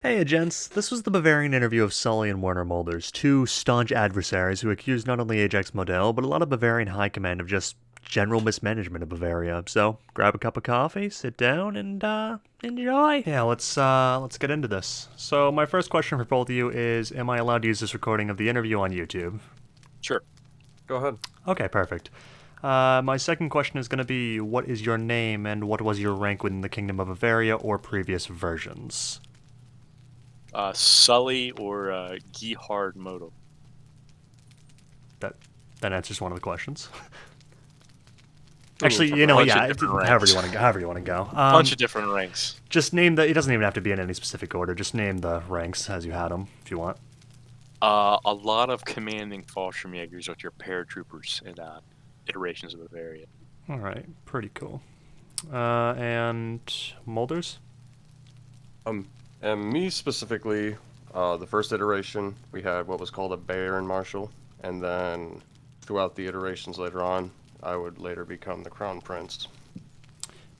Hey, gents. This was the Bavarian interview of Sullhy and WernerMolders, two staunch adversaries who accused not only Ajax Modell, but a lot of Bavarian high command of just general mismanagement of Bavaria. So, grab a cup of coffee, sit down, and enjoy. Yeah, let's get into this. So, my first question for both of you is: am I allowed to use this recording of the interview on YouTube? Sure. Go ahead. Okay, perfect. My second question is going to be: what is your name, and what was your rank within the Kingdom of Bavaria or previous versions? Sully or Gerhard Model. That that answers one of the questions. Ooh, Actually, tougher. Bunch of yeah, different however you ranks. want to go. However you want to go. Bunch of different ranks. Just name the. It doesn't even have to be in any specific order. Just name the ranks as you had them, if you want. A lot of commanding Fallschirmjägers, which are paratroopers in iterations of Bavaria. All right, pretty cool. And Molders. Um, and me specifically, the first iteration, we had what was called a Baron Marshal, and then throughout the iterations later on, I would later become the Crown Prince.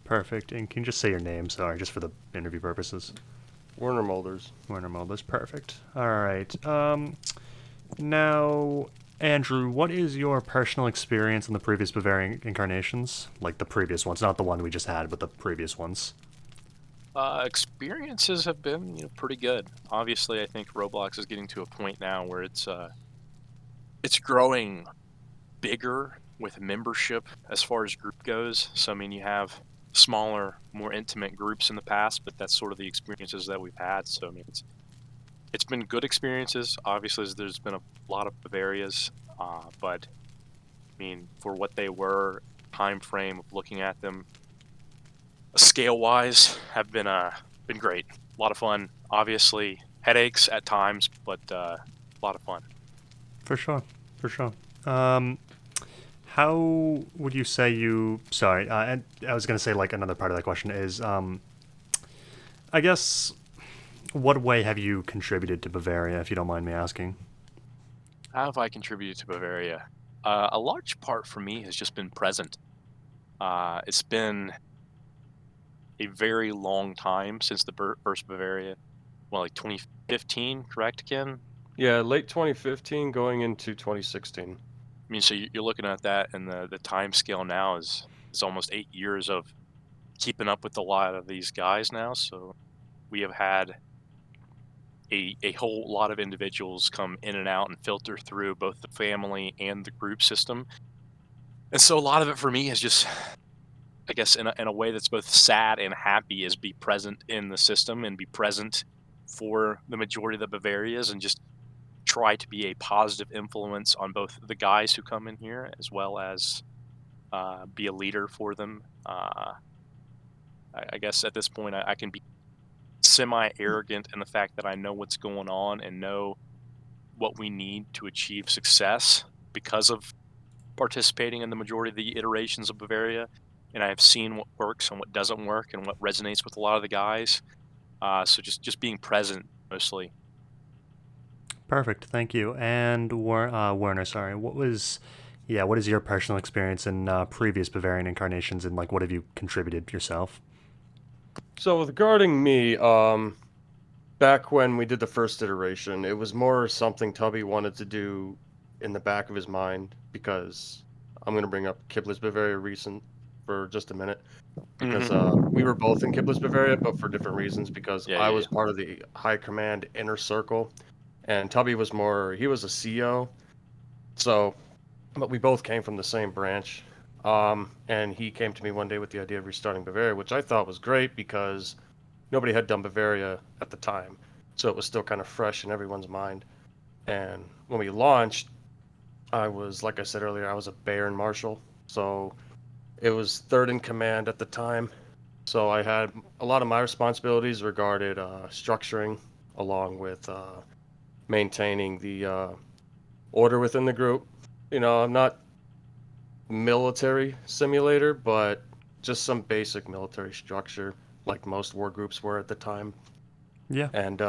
Perfect. And can you just say your name? Sorry, just for the interview purposes. Werner Molders. Werner Molders. Perfect. All right. Now, Andrew, what is your personal experience in the previous Bavarian incarnations? Like the previous ones, not the one we just had, but the previous ones. Experiences have been, pretty good. Obviously, I think Roblox is getting to a point now where it's growing bigger with membership as far as group goes. So I mean, you have smaller, more intimate groups in the past, but that's sort of the experiences that we've had. So I mean, it's been good experiences. Obviously, there's been a lot of Bavarias, but I mean, for what they were, time frame of looking at them, scale wise, have been great. A lot of fun. Obviously, headaches at times, but a lot of fun. For sure. For sure. Um, how would you say you? Sorry, and I was gonna say like another part of that question is, I guess, what way have you contributed to Bavaria, if you don't mind me asking? How have I contributed to Bavaria? A large part for me has just been present. It's been a very long time since the first Bavaria. Well, like 2015, correct, Ken? Yeah, late 2015 going into 2016. I mean, so you're looking at that, and the time scale now is almost 8 years of keeping up with a lot of these guys now. So we have had a whole lot of individuals come in and out and filter through both the family and the group system. And so a lot of it for me is just, I guess, in a way that's both sad and happy, is be present in the system and be present for the majority of the Bavarias and just try to be a positive influence on both the guys who come in here as well as be a leader for them. I guess at this point I can be semi-arrogant in the fact that I know what's going on and know what we need to achieve success because of participating in the majority of the iterations of Bavaria, and I've seen what works and what doesn't work and what resonates with a lot of the guys. So just being present mostly. Perfect, thank you. And Werner, sorry, what is your personal experience in previous Bavarian incarnations, and like what have you contributed yourself? So regarding me, back when we did the first iteration, it was more something Tubby wanted to do in the back of his mind because I'm gonna bring up Kiblis Bavaria recent for just a minute because we were both in Kiblis Bavaria, but for different reasons. Because Yeah, I yeah, was yeah. part of the High Command Inner Circle, and Tubby was more. He was a CO, so but we both came from the same branch. And he came to me one day with the idea of restarting Bavaria, which I thought was great because nobody had done Bavaria at the time, so it was still kind of fresh in everyone's mind. And when we launched, I was, like I said earlier, I was a Baron Marshal, so it was third in command at the time. So I had a lot of my responsibilities regarded structuring, along with maintaining the order within the group. I'm not military simulator, but just some basic military structure, like most war groups were at the time. Yeah, And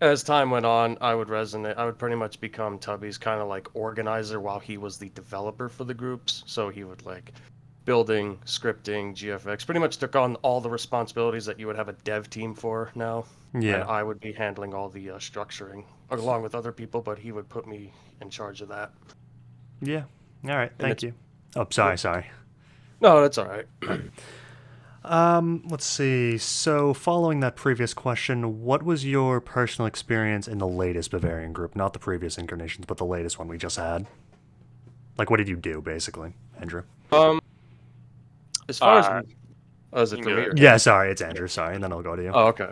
as time went on, I would resonate. I would pretty much become Tubby's kind of like organizer while he was the developer for the groups. So he would like building, scripting, GFX. Pretty much took on all the responsibilities that you would have a dev team for now. Yeah. And I would be handling all the structuring along with other people, but he would put me in charge of that. Yeah. All right. And Thank you. Oh, sorry. No, that's all right. Let's see. So, following that previous question, what was your personal experience in the latest Bavarian group? Not the previous incarnations, but the latest one we just had. Like, what did you do, basically, Andrew? As far as... Oh, is it You for can me? go Or... Yeah, sorry, it's Andrew. Sorry, and then I'll go to you. Oh, okay.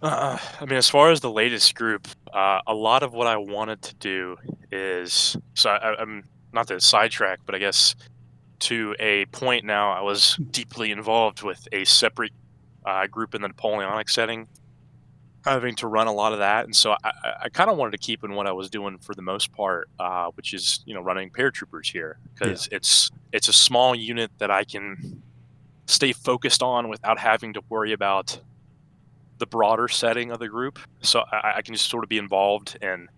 I mean, as far as the latest group, a lot of what I wanted to do is... So I'm not to sidetrack, but I guess to a point now, I was deeply involved with a separate group in the Napoleonic setting, having to run a lot of that. And so I kind of wanted to keep in what I was doing for the most part, which is, running paratroopers here, because it's a small unit that I can stay focused on without having to worry about the broader setting of the group. So I can just sort of be involved in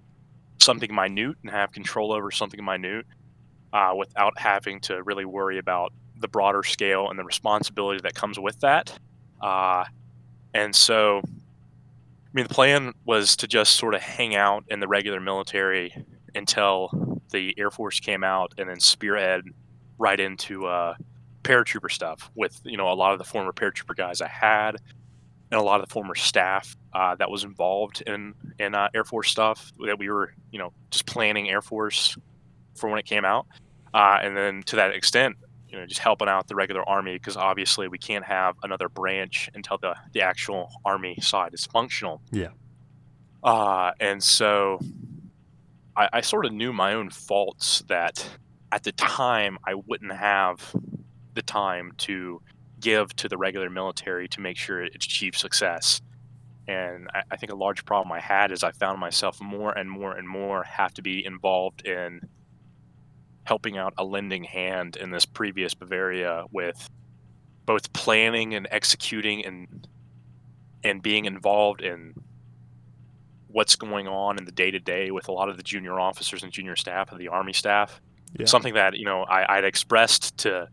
something minute and have control over something minute without having to really worry about the broader scale and the responsibility that comes with that. And so, I mean, the plan was to just sort of hang out in the regular military until the Air Force came out, and then spearhead right into paratrooper stuff with, a lot of the former paratrooper guys I had, and a lot of the former staff that was involved in Air Force stuff that we were, just planning Air Force for when it came out. And then to that extent, just helping out the regular Army, because obviously we can't have another branch until the actual Army side is functional. Yeah. And so I sort of knew my own faults, that at the time I wouldn't have the time to give to the regular military to make sure it achieved success. And I think a large problem I had is I found myself more and more and more have to be involved in helping out a lending hand in this previous Bavaria with both planning and executing and being involved in what's going on in the day-to-day with a lot of the junior officers and junior staff of the Army staff. Yeah. Something that, I'd expressed to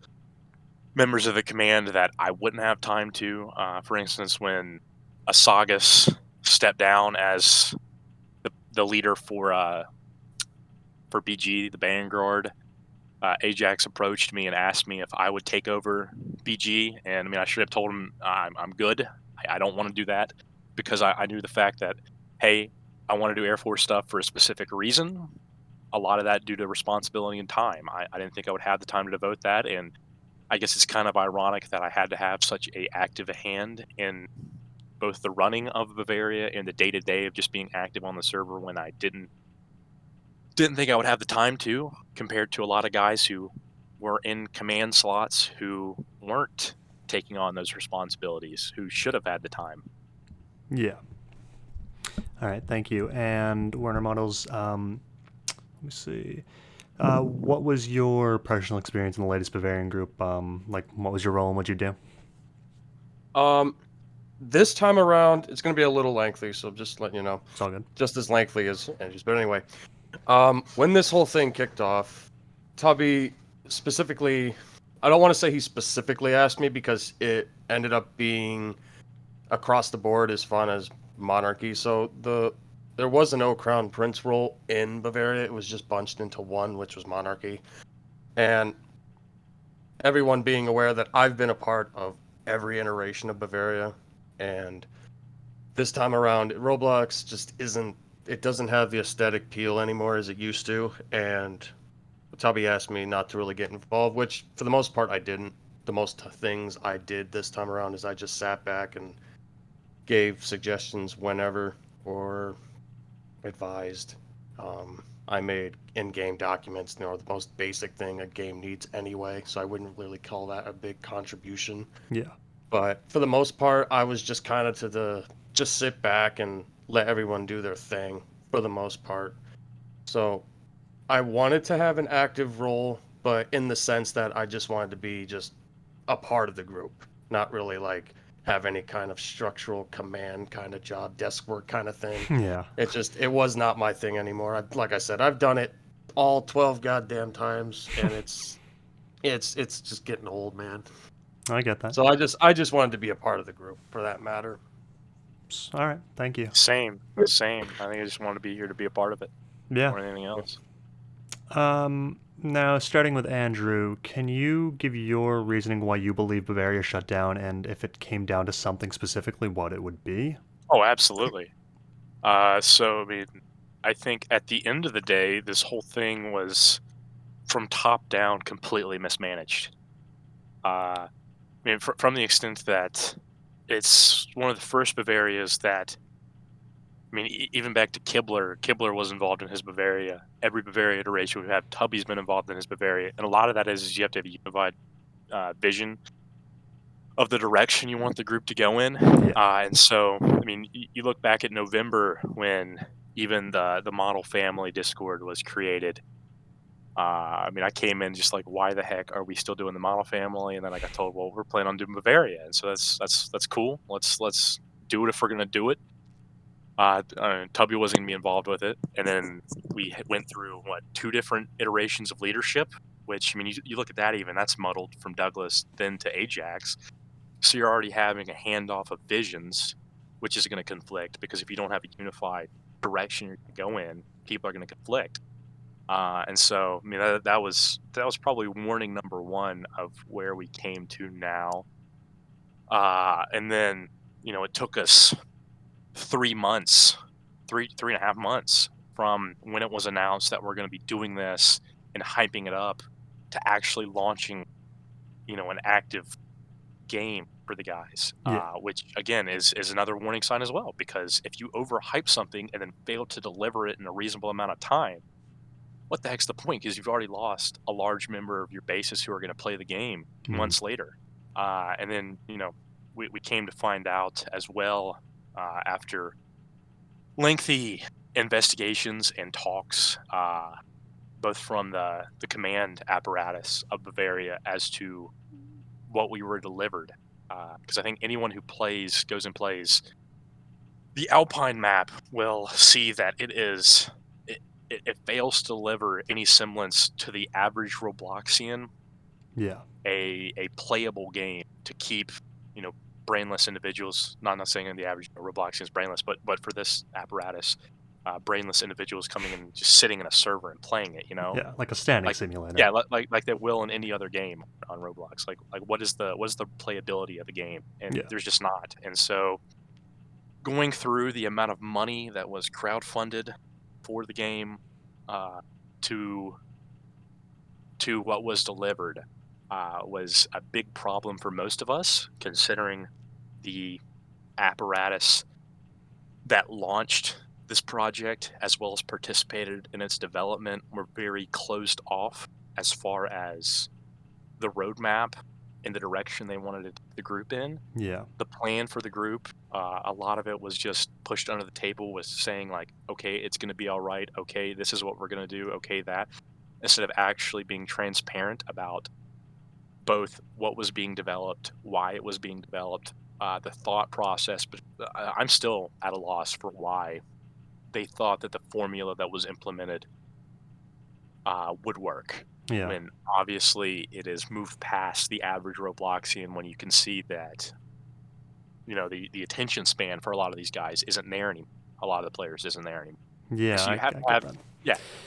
members of the command that I wouldn't have time to. For instance, when Asagas stepped down as the leader for BG, the Vanguard, Ajax approached me and asked me if I would take over BG. And I mean, I should have told him I'm good. I don't want to do that, because I knew the fact that, hey, I want to do Air Force stuff for a specific reason. A lot of that due to responsibility and time. I didn't think I would have the time to devote that. And I guess it's kind of ironic that I had to have such a active hand in both the running of Bavaria and the day-to-day of just being active on the server, when I didn't think I would have the time to, compared to a lot of guys who were in command slots who weren't taking on those responsibilities, who should have had the time. Yeah. All right, thank you. And WernerMolders, let me see. What was your personal experience in the latest Bavarian group? Like, what was your role and what did you do? This time around, it's going to be a little lengthy, so just letting you know. It's all good. Just as lengthy as Andrew's. But anyway, when this whole thing kicked off, Tubby specifically, I don't want to say he specifically asked me, because it ended up being across the board as fun as monarchy. So there was no crown prince role in Bavaria. It was just bunched into one, which was monarchy. And everyone being aware that I've been a part of every iteration of Bavaria, and this time around, Roblox just doesn't have the aesthetic appeal anymore as it used to. And Tubby asked me not to really get involved, which for the most part I didn't. The most things I did this time around is I just sat back and gave suggestions whenever, or advised. I made in-game documents, the most basic thing a game needs anyway, so I wouldn't really call that a big contribution. Yeah. But for the most part, I was just kind of just sit back and let everyone do their thing for the most part. So I wanted to have an active role, but in the sense that I just wanted to be just a part of the group, not really like have any kind of structural command kind of job, desk work kind of thing. Yeah. It was not my thing anymore. Like I said, I've done it all 12 goddamn times, and It's just getting old, man. I get that. So I just wanted to be a part of the group for that matter. All right, thank you. Same. I think I just wanted to be here to be a part of it Yeah. more than anything else. Now, starting with Andrew, can you give your reasoning why you believe Bavaria shut down, and if it came down to something specifically, what it would be? Oh, absolutely. So I mean, I think at the end of the day, this whole thing was from top down completely mismanaged. I mean, from the extent that it's one of the first Bavarias that, I mean, even back to Kibler, Kibler was involved in his Bavaria. Every Bavaria iteration we have, Tubby's been involved in his Bavaria, and a lot of that is you have to have a unified vision of the direction you want the group to go in. Yeah. And so, I mean, you look back at November when even the model family Discord was created. I mean, I came in just like, why the heck are we still doing the model family? And then I got told, well, we're planning on doing Bavaria, and so that's cool. Let's do it if we're gonna do it. Tubby wasn't gonna be involved with it, and then we went through what 2 different iterations of leadership. Which I mean, you look at that, even that's muddled from Douglas then to Ajax. So you're already having a handoff of visions, which is going to conflict because if you don't have a unified direction you're going to go in, people are going to conflict. And so, I mean, that was probably warning number 1 of where we came to now. And then, it took us 3 months, three and a half months from when it was announced that we're going to be doing this and hyping it up to actually launching, an active game for the guys, Yeah. which again is another warning sign as well, because if you overhype something and then fail to deliver it in a reasonable amount of time, what the heck's the point? Because you've already lost a large member of your bases who are going to play the game months later. And then, we came to find out as well after lengthy investigations and talks, both from the command apparatus of Bavaria as to what we were delivered, because I think anyone who goes and plays the Alpine map will see that it fails to deliver any semblance to the average Robloxian Yeah. a playable game to keep brainless individuals. Not saying the average Robloxian is brainless, but for this apparatus, brainless individuals coming and just sitting in a server and playing it. Yeah, like a standing Like, simulator. yeah, like they will in any other game on Roblox. Like what is the playability of the game? And Yeah. there's just not. And so going through the amount of money that was crowdfunded for the game to what was delivered was a big problem for most of us, considering the apparatus that launched this project as well as participated in its development were very closed off as far as the roadmap and the direction they wanted to take the group in. Yeah. The plan for the group, a lot of it was just pushed under the table with saying like, okay, it's going to be all right. Okay, this is what we're going to do. Okay, that, instead of actually being transparent about both what was being developed, why it was being developed, the thought process. But I'm still at a loss for why they thought that the formula that was implemented would work. Yeah. When obviously it is moved past the average Robloxian, when you can see that, the attention span for a lot of these guys isn't there anymore. A lot of the players isn't there anymore. Yeah. So you have to have,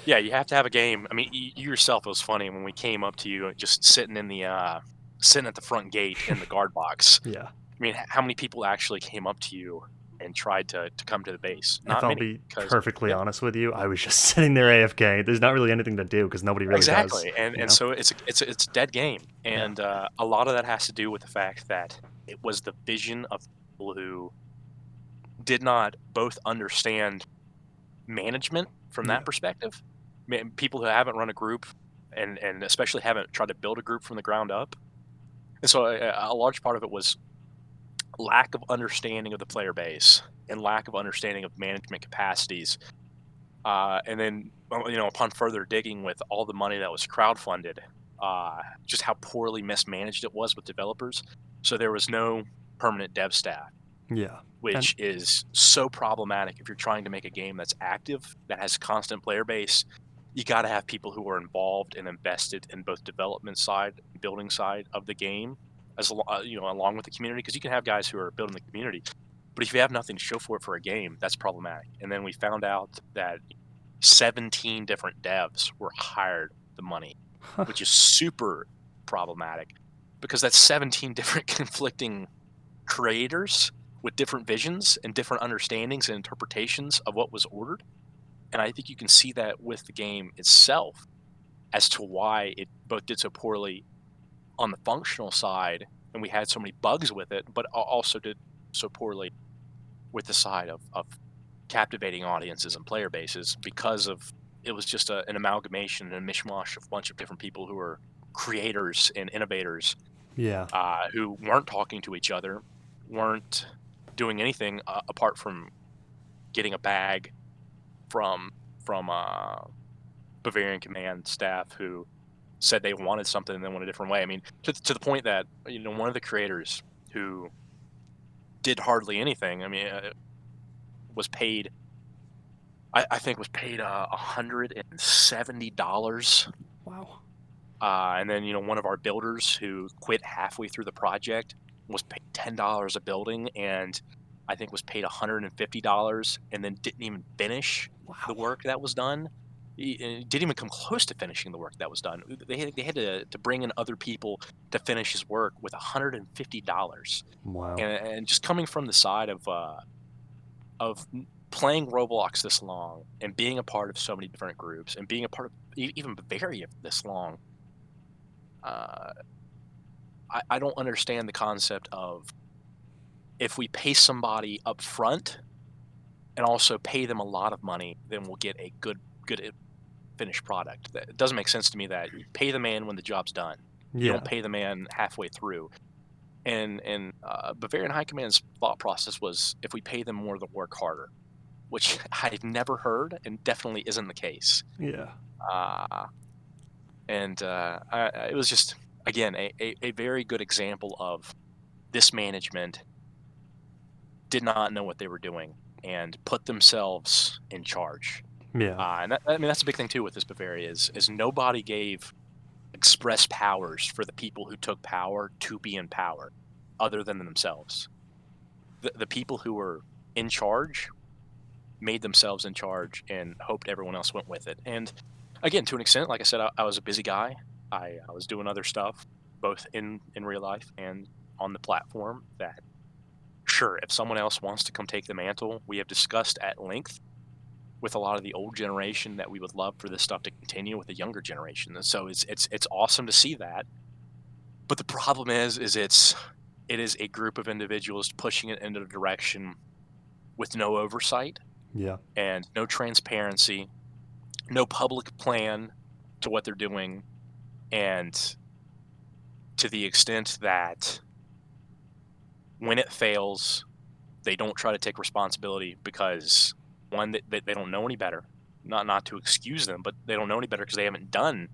you have to have a game. I mean, you yourself, it was funny when we came up to you, just sitting at the front gate in the guard box. Yeah. I mean, how many people actually came up to you and tried to come to the base? Not if I'll many. be perfectly honest with you, I was just sitting there AFK. There's not really anything to do because nobody really exactly. does. And so it's a dead game, and a lot of that has to do with the fact that it was the vision of people who did not both understand management from that perspective. People who haven't run a group and especially haven't tried to build a group from the ground up. And so a large part of it was lack of understanding of the player base and lack of understanding of management capacities. And then, upon further digging with all the money that was crowdfunded, just how poorly mismanaged it was with developers. So there was no permanent dev staff. Yeah. Which is so problematic if you're trying to make a game that's active, that has constant player base, you got to have people who are involved and invested in both development side and building side of the game, along with the community, because you can have guys who are building the community, but if you have nothing to show for it for a game, that's problematic. And then we found out that 17 different devs were hired the money, which is super problematic, because that's 17 different conflicting creators with different visions and different understandings and interpretations of what was ordered. And I think you can see that with the game itself as to why it both did so poorly on the functional side, and we had so many bugs with it, but also did so poorly with the side of captivating audiences and player bases, because of it was just an amalgamation and a mishmash of a bunch of different people who were creators and innovators, Yeah. who weren't talking to each other, weren't doing anything apart from getting a bag from Bavarian command staff who said they wanted something and then went a different way. I mean, to the point that one of the creators who did hardly anything, I mean, was paid, I think was paid $170. Wow. And then one of our builders who quit halfway through the project was paid $10 a building, and I think was paid $150, and then didn't even finish the work that was done. He didn't even come close to finishing the work that was done. They had to bring in other people to finish his work with $150. Wow. And just coming from the side of playing Roblox this long and being a part of so many different groups and being a part of even Bavaria this long, I don't understand the concept of, if we pay somebody up front and also pay them a lot of money, then we'll get a good finished product. It doesn't make sense to me that you pay the man when the job's done. You Yeah. don't pay the man halfway through. And Bavarian High Command's thought process was, if we pay them more, they'll work harder, which I've never heard and definitely isn't the case. Yeah. It was just, again, a very good example of this management did not know what they were doing and put themselves in charge. Yeah. And that's a big thing too with this Bavaria is nobody gave express powers for the people who took power to be in power, other than themselves. The people who were in charge made themselves in charge and hoped everyone else went with it. And again, to an extent, like I said, I was a busy guy. I was doing other stuff, both in real life and on the platform, that, sure, if someone else wants to come take the mantle, we have discussed at length with a lot of the old generation that we would love for this stuff to continue with the younger generation. And so it's awesome to see that. But the problem is it is a group of individuals pushing it into a direction with no oversight. Yeah. And no transparency, no public plan to what they're doing, and to the extent that when it fails, they don't try to take responsibility, because one, they don't know any better. Not to excuse them, but they don't know any better because they haven't done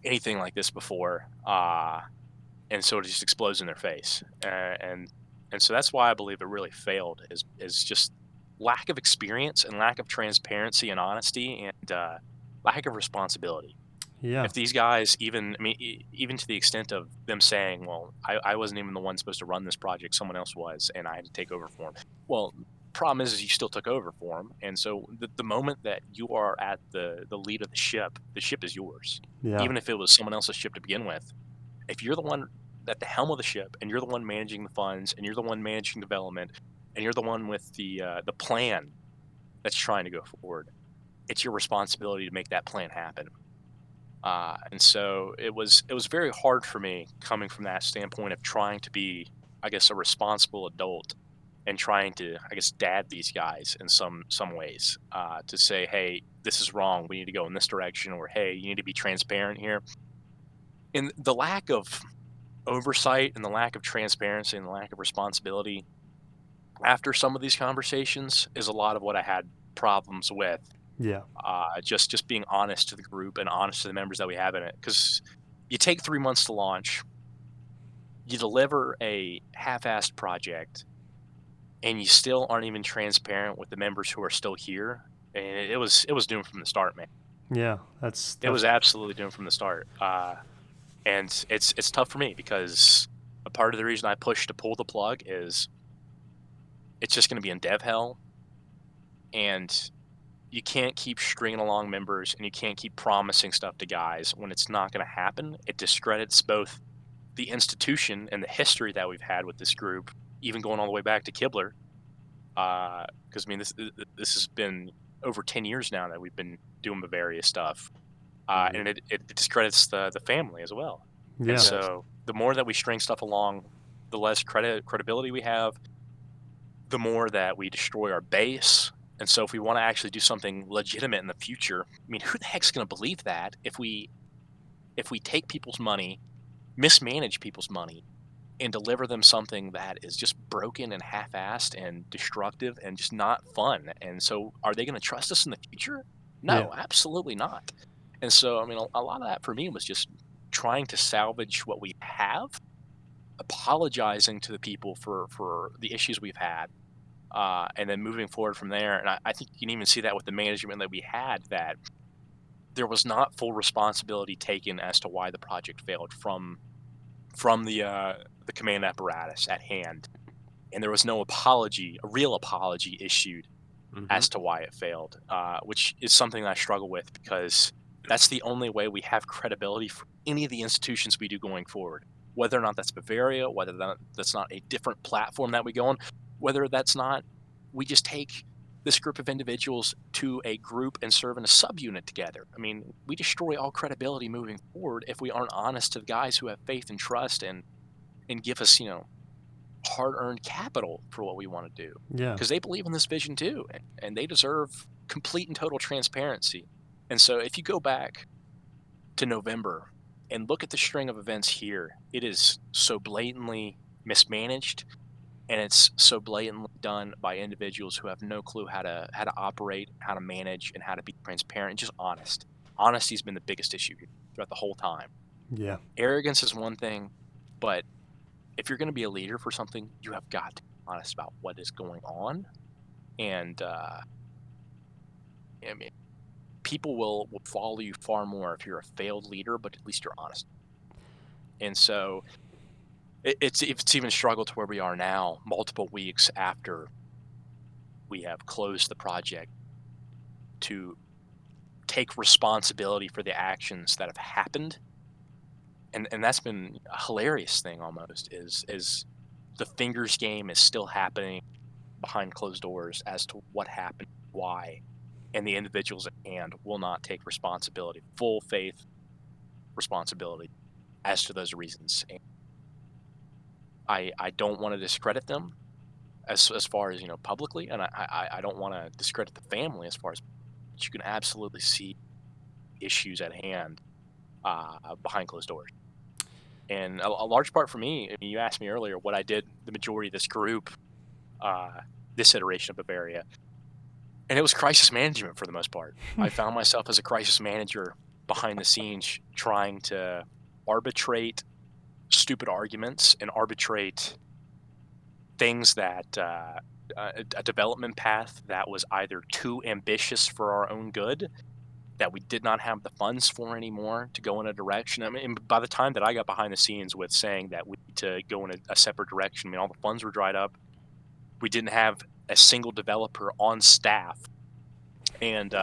anything like this before, and so it just explodes in their face. And so that's why I believe it really failed, is just lack of experience and lack of transparency and honesty, and lack of responsibility. Yeah. If these guys even to the extent of them saying, well, I wasn't even the one supposed to run this project, someone else was, and I had to take over for him. Well, problem is you still took over for him, and so the moment that you are at the lead of the ship is yours. Yeah. Even if it was someone else's ship to begin with. If you're the one at the helm of the ship, and you're the one managing the funds, and you're the one managing development, and you're the one with the plan that's trying to go forward, it's your responsibility to make that plan happen. And so it was very hard for me, coming from that standpoint of trying to be, I guess, a responsible adult, and trying to, I guess, dad these guys in some ways, to say, hey, this is wrong, we need to go in this direction, or hey, you need to be transparent here. And the lack of oversight and the lack of transparency and the lack of responsibility after some of these conversations is a lot of what I had problems with. Yeah. Just being honest to the group and honest to the members that we have in it, because you take 3 months to launch, you deliver a half-assed project, and you still aren't even transparent with the members who are still here, and it was doomed from the start, man. Yeah, that's It was absolutely doomed from the start. And it's tough for me because a part of the reason I pushed to pull the plug is it's just going to be in dev hell, and you can't keep stringing along members and you can't keep promising stuff to guys when it's not going to happen. It discredits both the institution and the history that we've had with this group, even going all the way back to Kibler. Because I mean, this has been over 10 years now that we've been doing Bavaria stuff, and it discredits the family as well. yeah. And so the more that we string stuff along, the less credibility we have, the more that we destroy our base. And so if we want to actually do something legitimate in the future, I mean, who the heck's going to believe that if we take people's money, mismanage people's money, and deliver them something that is just broken and half-assed and destructive and just not fun? And so are they going to trust us in the future? No, absolutely not. And so, I mean, a lot of that for me was just trying to salvage what we have, apologizing to the people for the issues we've had, and then moving forward from there. And I think you can even see that with the management that we had, that there was not full responsibility taken as to why the project failed from the command apparatus at hand, and there was no apology, a real apology issued as to why it failed, which is something that I struggle with, because that's the only way we have credibility for any of the institutions we do going forward, whether or not that's Bavaria, whether that's not a different platform that we go on, whether that's not we just take this group of individuals to a group and serve in a subunit together. I mean, we destroy all credibility moving forward if we aren't honest to the guys who have faith and trust and give us, hard-earned capital for what we want to do. Yeah. Because they believe in this vision too, and they deserve complete and total transparency. And so if you go back to November and look at the string of events here, it is so blatantly mismanaged, and it's so blatantly done by individuals who have no clue how to operate, how to manage, and how to be transparent and just honest. Honesty's been the biggest issue throughout the whole time. Yeah. Arrogance is one thing, but if you're going to be a leader for something, you have got to be honest about what is going on. And I mean, people will follow you far more if you're a failed leader, but at least you're honest. And so it's even struggled to where we are now, multiple weeks after we have closed the project, to take responsibility for the actions that have happened. And that's been a hilarious thing almost, is the fingers game is still happening behind closed doors as to what happened, why, and the individuals at hand will not take responsibility, full faith responsibility as to those reasons. And I don't want to discredit them as far as, publicly, and I don't want to discredit the family as far as, but you can absolutely see issues at hand behind closed doors. And a large part for me, I mean, you asked me earlier what I did the majority of this group, this iteration of Bavaria, and it was crisis management for the most part. I found myself as a crisis manager behind the scenes, trying to arbitrate stupid arguments and arbitrate things that a development path that was either too ambitious for our own good, that we did not have the funds for anymore to go in a direction. I mean, by the time that I got behind the scenes with saying that we need to go in a separate direction, I mean, all the funds were dried up. We didn't have a single developer on staff, and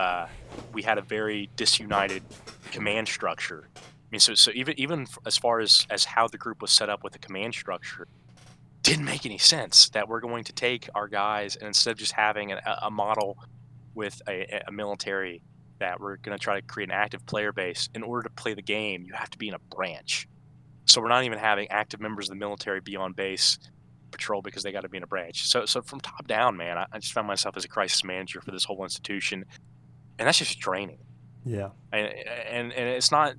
we had a very disunited command structure. I mean, so even as far as how the group was set up with the command structure, didn't make any sense that we're going to take our guys, and instead of just having a model with a military, that we're going to try to create an active player base. In order to play the game, you have to be in a branch. So we're not even having active members of the military be on base patrol because they got to be in a branch. So from top down, man, I just found myself as a crisis manager for this whole institution, and that's just draining. Yeah. And it's not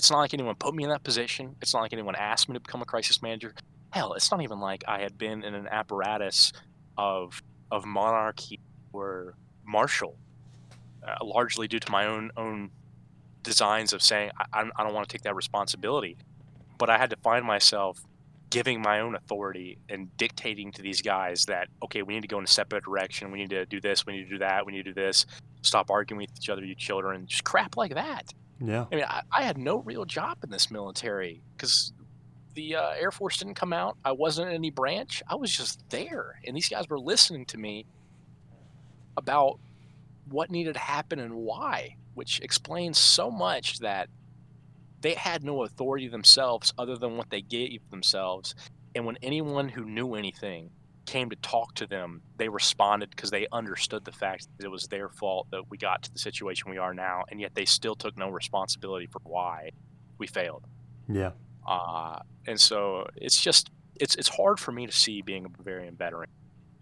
like anyone put me in that position. It's not like anyone asked me to become a crisis manager. Hell, it's not even like I had been in an apparatus of monarchy or martial. Largely due to my own designs of saying I don't want to take that responsibility, but I had to find myself giving my own authority and dictating to these guys that, okay, we need to go in a separate direction. We need to do this. We need to do that. We need to do this. Stop arguing with each other, you children. Just crap like that. Yeah. I mean, I had no real job in this military because the Air Force didn't come out. I wasn't in any branch. I was just there. And these guys were listening to me about what needed to happen and why, which explains so much that they had no authority themselves other than what they gave themselves. And when anyone who knew anything came to talk to them, they responded because they understood the fact that it was their fault that we got to the situation we are now, and yet they still took no responsibility for why we failed. Yeah. And so it's just it's hard for me to see, being a Bavarian veteran,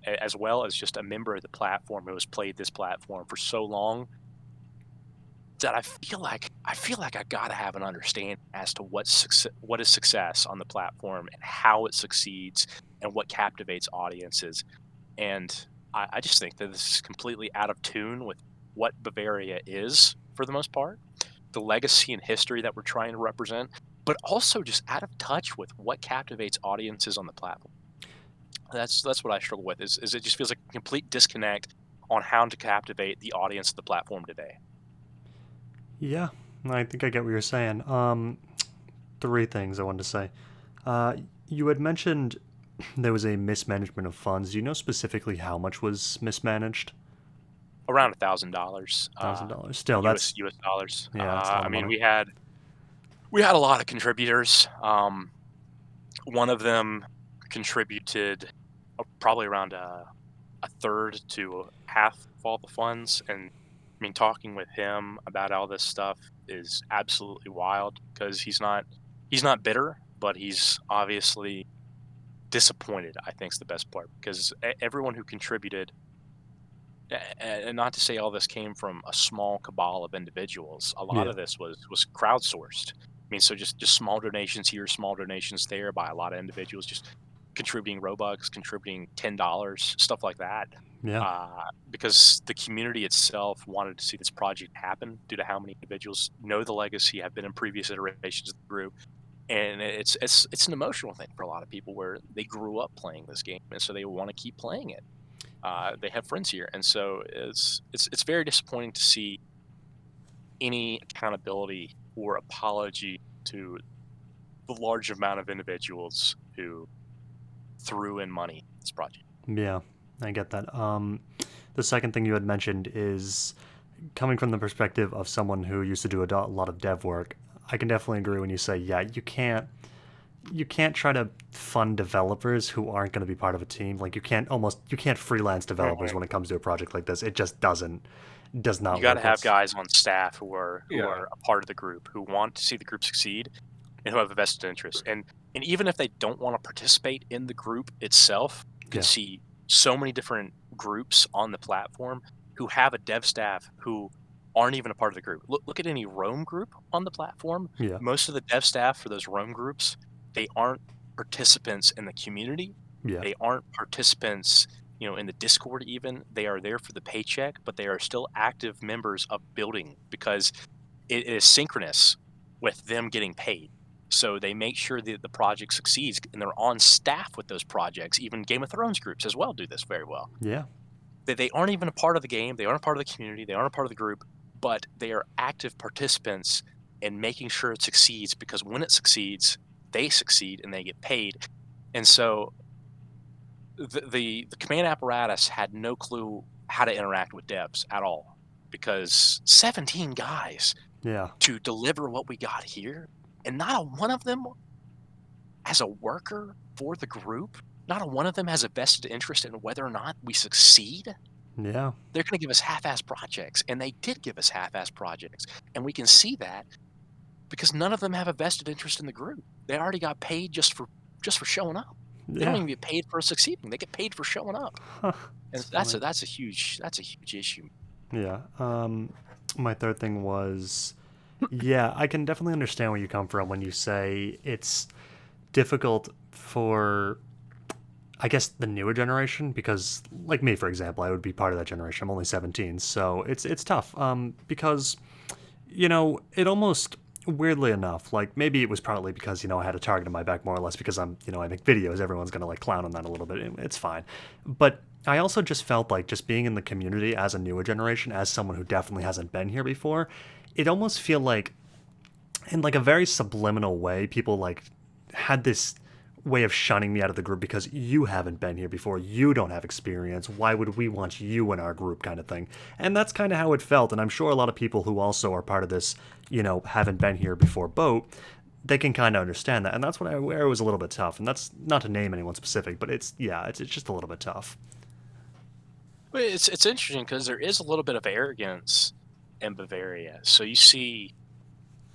as well as just a member of the platform who has played this platform for so long, that I feel like I gotta have an understanding as to what is success on the platform and how it succeeds and what captivates audiences. And I just think that this is completely out of tune with what Bavaria is for the most part, the legacy and history that we're trying to represent, but also just out of touch with what captivates audiences on the platform. That's what I struggle with. Is it just feels like a complete disconnect on how to captivate the audience of the platform today. Yeah, I think I get what you're saying. Three things I wanted to say. You had mentioned there was a mismanagement of funds. Do you know specifically how much was mismanaged? Around $1,000. $1,000. Still, US that's dollars. yeah, that's a lot I of mean, money. we had a lot of contributors. One of them contributed probably around a third to half of all the funds, and I mean, talking with him about all this stuff is absolutely wild because he's not bitter, but he's obviously disappointed. I think is the best part, because everyone who contributed, and not to say all this came from a small cabal of individuals. A lot Yeah. of this was crowdsourced. I mean, so just small donations here, small donations there by a lot of individuals, just contributing Robux, contributing $10, stuff like that. Yeah. Because the community itself wanted to see this project happen due to how many individuals know the legacy, have been in previous iterations of the group, and it's an emotional thing for a lot of people where they grew up playing this game, and so they want to keep playing it. They have friends here, and so it's very disappointing to see any accountability or apology to the large amount of individuals who threw in money in this project. Yeah, I get that. The second thing you had mentioned is coming from the perspective of someone who used to do a lot of dev work. I can definitely agree when you say, yeah, you can't try to fund developers who aren't going to be part of a team. Like you can't freelance developers when it comes to a project like this. It just does not You got to work. have guys on staff who are Yeah. a part of the group, who want to see the group succeed and who have a vested interest. And even if they don't want to participate in the group itself, you can Yeah. see so many different groups on the platform who have a dev staff who aren't even a part of the group. Look at any Roam group on the platform. Yeah. Most of the dev staff for those Roam groups, they aren't participants in the community. Yeah. They aren't participants, in the Discord even. They are there for the paycheck, but they are still active members of building because it is synchronous with them getting paid. So they make sure that the project succeeds, and they're on staff with those projects. Even Game of Thrones groups as well do this very well. Yeah. They aren't even a part of the game. They aren't a part of the community. They aren't a part of the group, but they are active participants in making sure it succeeds, because when it succeeds, they succeed and they get paid. And so the command apparatus had no clue how to interact with devs at all, because 17 guys Yeah. to deliver what we got here, and not a one of them as a worker for the group, not a one of them has a vested interest in whether or not we succeed. Yeah. They're going to give us half-ass projects, and they did give us half-ass projects, and we can see that because none of them have a vested interest in the group. They already got paid just for showing up. They don't Yeah. even get paid for succeeding. They get paid for showing up, Huh. and That's that's a huge issue. Yeah. My third thing was, yeah, I can definitely understand where you come from when you say it's difficult for, I guess, the newer generation, because, like me, for example, I would be part of that generation. I'm only 17, so it's tough. Because, it almost weirdly enough, like maybe it was partly because I had a target on my back more or less because I make videos. Everyone's gonna like clown on that a little bit. It's fine, but I also just felt like just being in the community as a newer generation, as someone who definitely hasn't been here before, it almost feel like in like a very subliminal way, people like had this way of shunning me out of the group because you haven't been here before, you don't have experience, why would we want you in our group, kind of thing. And that's kind of how it felt, and I'm sure a lot of people who also are part of this, haven't been here before boat, they can kind of understand that. And that's where it was a little bit tough, and that's not to name anyone specific, but it's just a little bit tough. But it's interesting because there is a little bit of arrogance in Bavaria. So you see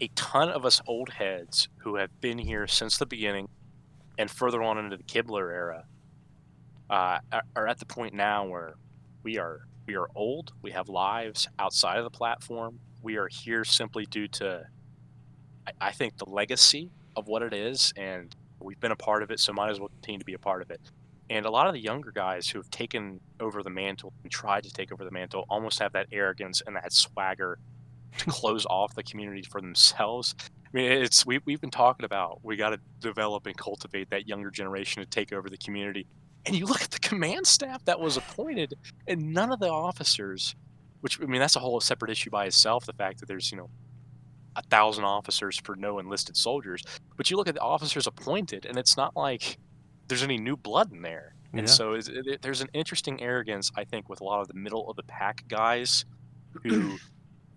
a ton of us old heads who have been here since the beginning and further on into the Kibler era are at the point now where we are old. We have lives outside of the platform. We are here simply due to, I think, the legacy of what it is, and we've been a part of it, so might as well continue to be a part of it. And a lot of the younger guys who have taken over the mantle and tried to take over the mantle almost have that arrogance and that swagger to close off the community for themselves. I mean, we've been talking about we got to develop and cultivate that younger generation to take over the community. And you look at the command staff that was appointed, and none of the officers, which I mean that's a whole separate issue by itself. The fact that there's 1,000 officers for no enlisted soldiers, but you look at the officers appointed, and it's not like there's any new blood in there. And Yeah. so there's an interesting arrogance, I think, with a lot of the middle of the pack guys who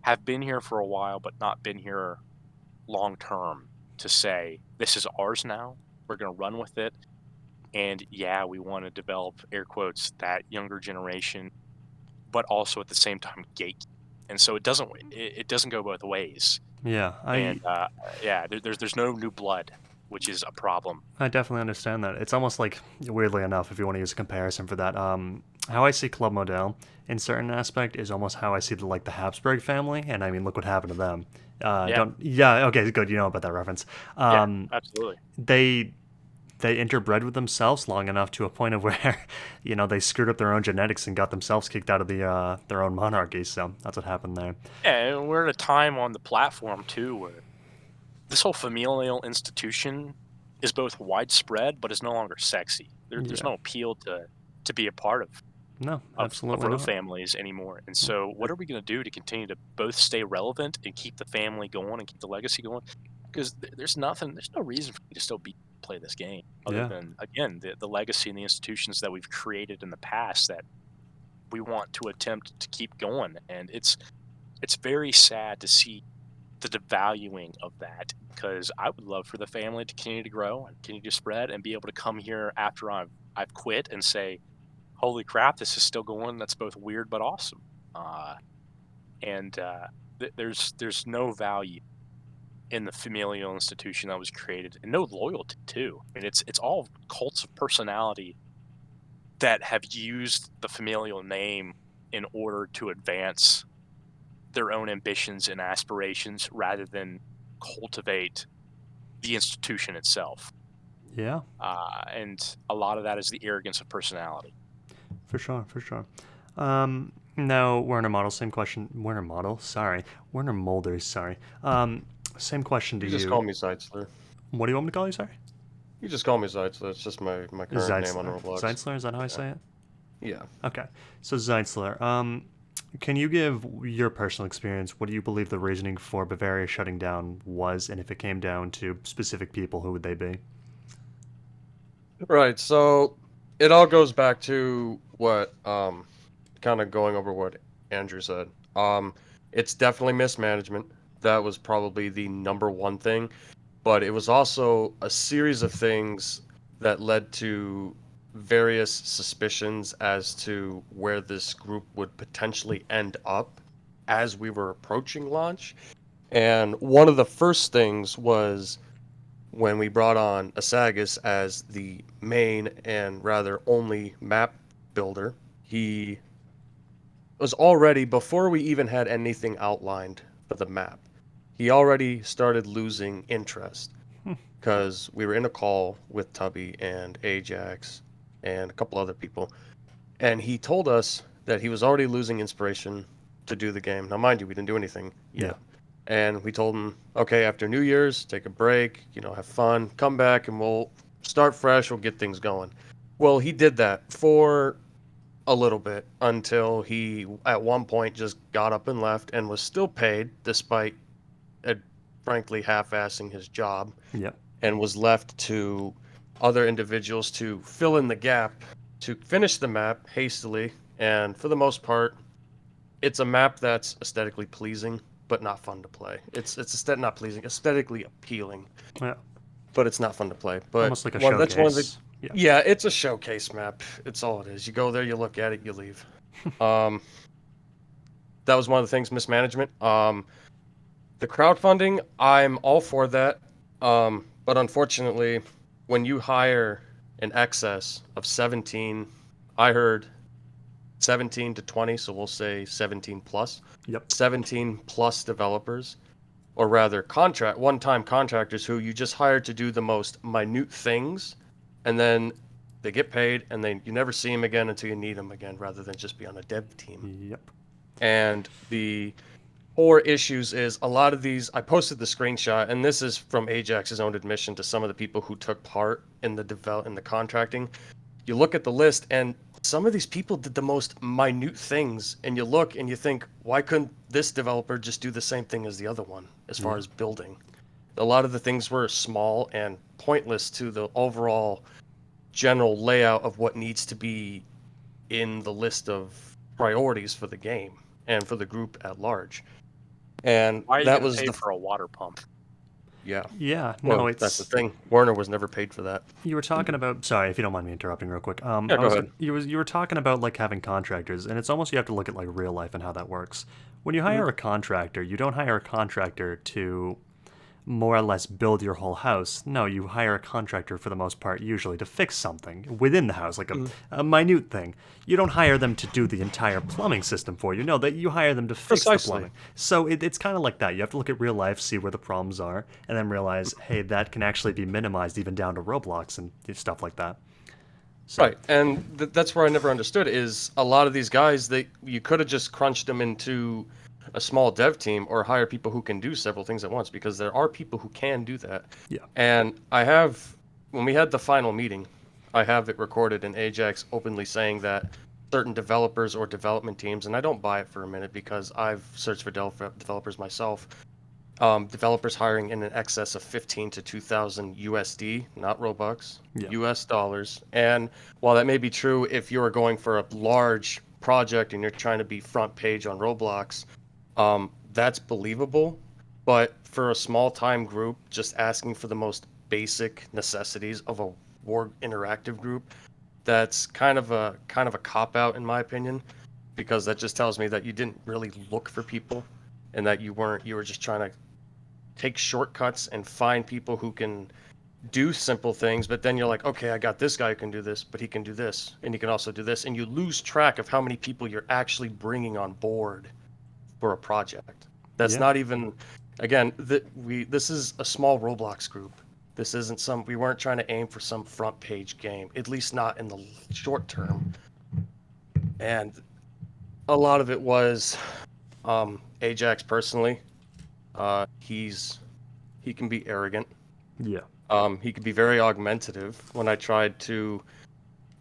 have been here for a while but not been here long term, to say this is ours now, we're going to run with it, and yeah, we want to develop, air quotes, that younger generation, but also at the same time gate. And so it doesn't go both ways. Yeah, And yeah, there's no new blood, which is a problem. I definitely understand that. It's almost like, weirdly enough, if you want to use a comparison for that, how I see Club Model in certain aspect is almost how I see the Habsburg family, and I mean, look what happened to them. Okay, good, you know about that reference. Yeah, absolutely. They interbred with themselves long enough to a point of where, they screwed up their own genetics and got themselves kicked out of their own monarchy. So that's what happened there. Yeah, and we're at a time on the platform too where this whole familial institution is both widespread but is no longer sexy. There's no appeal to be a part of No, absolutely row not. families anymore. And so what are we going to do to continue to both stay relevant and keep the family going and keep the legacy going? Because there's no reason for me to still play this game other than, again, the legacy and the institutions that we've created in the past that we want to attempt to keep going. And it's very sad to see the devaluing of that, because I would love for the family to continue to grow and continue to spread and be able to come here after I've quit and say, holy crap, this is still going. That's both weird but awesome. There's no value in the familial institution that was created, and no loyalty too. I mean, it's all cults of personality that have used the familial name in order to advance their own ambitions and aspirations rather than cultivate the institution itself. Yeah. And a lot of that is the arrogance of personality. For sure. Now, Werner Model, same question. WernerMolders, sorry. Same question to You you. just call me Zeitzler. What do you want me to call you, sorry? You just call me Zeitzler. It's just my current name on Roblox. Zeitzler, is that how I say it? Yeah. Okay. So, Zeitzler, can you give your personal experience? What do you believe the reasoning for Bavaria shutting down was, and if it came down to specific people, who would they be? Right. So it all goes back to what kind of going over what Andrew said. It's definitely mismanagement. That was probably the number one thing, but it was also a series of things that led to various suspicions as to where this group would potentially end up as we were approaching launch. And one of the first things was when we brought on Asagas as the main and rather only map builder. He was already, before we even had anything outlined for the map, he already started losing interest because we were in a call with Tubby and Ajax and a couple other people, and he told us that he was already losing inspiration to do the game. Now, mind you, we didn't do anything yet. And we told him, okay, after New Year's, take a break, have fun, come back, and we'll start fresh. We'll get things going. Well, he did that for a little bit until he, at one point, just got up and left and was still paid despite, frankly, half-assing his job, Yep. and was left to other individuals to fill in the gap, to finish the map hastily. And for the most part, it's a map that's aesthetically pleasing, but not fun to play. It's not pleasing, aesthetically appealing, Yeah. but it's not fun to play. But Almost like a showcase. that's one of the Yeah. yeah, it's a showcase map. It's all it is. You go there, you look at it, you leave. That was one of the things, mismanagement. The crowdfunding, I'm all for that. But unfortunately, when you hire an excess of 17, I heard 17 to 20, so we'll say 17 plus. Yep. 17 plus developers, or rather one-time contractors who you just hire to do the most minute things, and then they get paid, and then you never see them again until you need them again, rather than just be on a dev team. Yep. And the core issues is a lot of these. I posted the screenshot, and this is from Ajax's own admission to some of the people who took part in the contracting. You look at the list, and some of these people did the most minute things, and you look and you think, why couldn't this developer just do the same thing as the other one as far as building? A lot of the things were small and pointless to the overall general layout of what needs to be in the list of priorities for the game and for the group at large. And Why are you that gonna was pay for a water pump? yeah. Yeah. Well, No, it's that's the thing. Werner was never paid for that. You were talking about. Sorry, if you don't mind me interrupting, real quick. Yeah, go ahead. You were talking about like having contractors, and it's almost you have to look at like real life and how that works. When you hire a contractor, you don't hire a contractor to more or less build your whole house. No, you hire a contractor for the most part, usually to fix something within the house, like a minute thing. You don't hire them to do the entire plumbing system for you. No, that you hire them to fix the Precisely. plumbing. So it's kind of like that. You have to look at real life, see where the problems are, and then realize, hey, that can actually be minimized even down to Roblox and stuff like that. So, Right, and that's where I never understood is a lot of these guys, you could have just crunched them into a small dev team or hire people who can do several things at once, because there are people who can do that. Yeah. And when we had the final meeting, I have it recorded in Ajax openly saying that certain developers or development teams, and I don't buy it for a minute because I've searched for developers myself, developers hiring in an excess of 15 to 2,000 USD, not Robux, Yeah. US dollars. And while that may be true if you're going for a large project and you're trying to be front page on Roblox, that's believable. But for a small time group, just asking for the most basic necessities of a war interactive group, that's kind of a cop out in my opinion, because that just tells me that you didn't really look for people, and that you were just trying to take shortcuts and find people who can do simple things, but then you're like, okay, I got this guy who can do this, but he can do this, and he can also do this, and you lose track of how many people you're actually bringing on board for a project. That's Yeah. not even, again, this is a small Roblox group. This isn't we weren't trying to aim for some front page game, at least not in the short term. And a lot of it was Ajax personally. He can be arrogant. Yeah. He could be very augmentative. When I tried to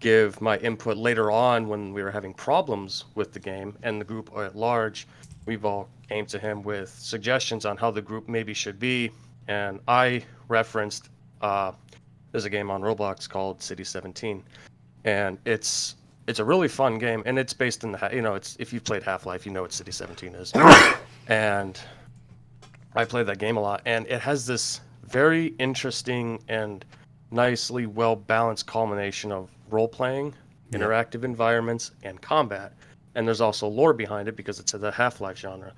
give my input later on when we were having problems with the game and the group at large, we've all came to him with suggestions on how the group maybe should be. And I referenced, there's a game on Roblox called City 17. And it's a really fun game, and it's based in it's, if you've played Half-Life, you know what City 17 is. And I played that game a lot, and it has this very interesting and nicely well-balanced culmination of role-playing, interactive environments, and combat. And there's also lore behind it because it's the Half-Life genre.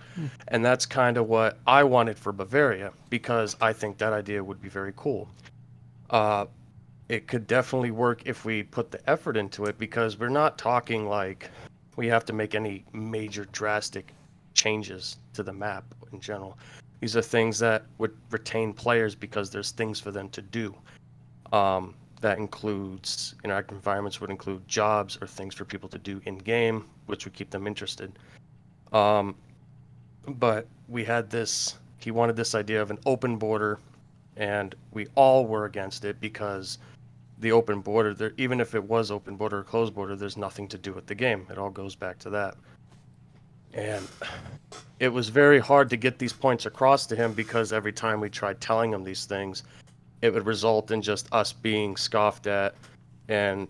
And that's kind of what I wanted for Bavaria, because I think that idea would be very cool. It could definitely work if we put the effort into it, because we're not talking like we have to make any major drastic changes to the map in general. These are things that would retain players because there's things for them to do. That includes interactive environments, would include jobs or things for people to do in game, which would keep them interested. But we had this he wanted this idea of an open border, and we all were against it because the open border, there, even if it was open border or closed border, there's nothing to do with the game. It all goes back to that. And it was very hard to get these points across to him because every time we tried telling him these things, it would result in just us being scoffed at and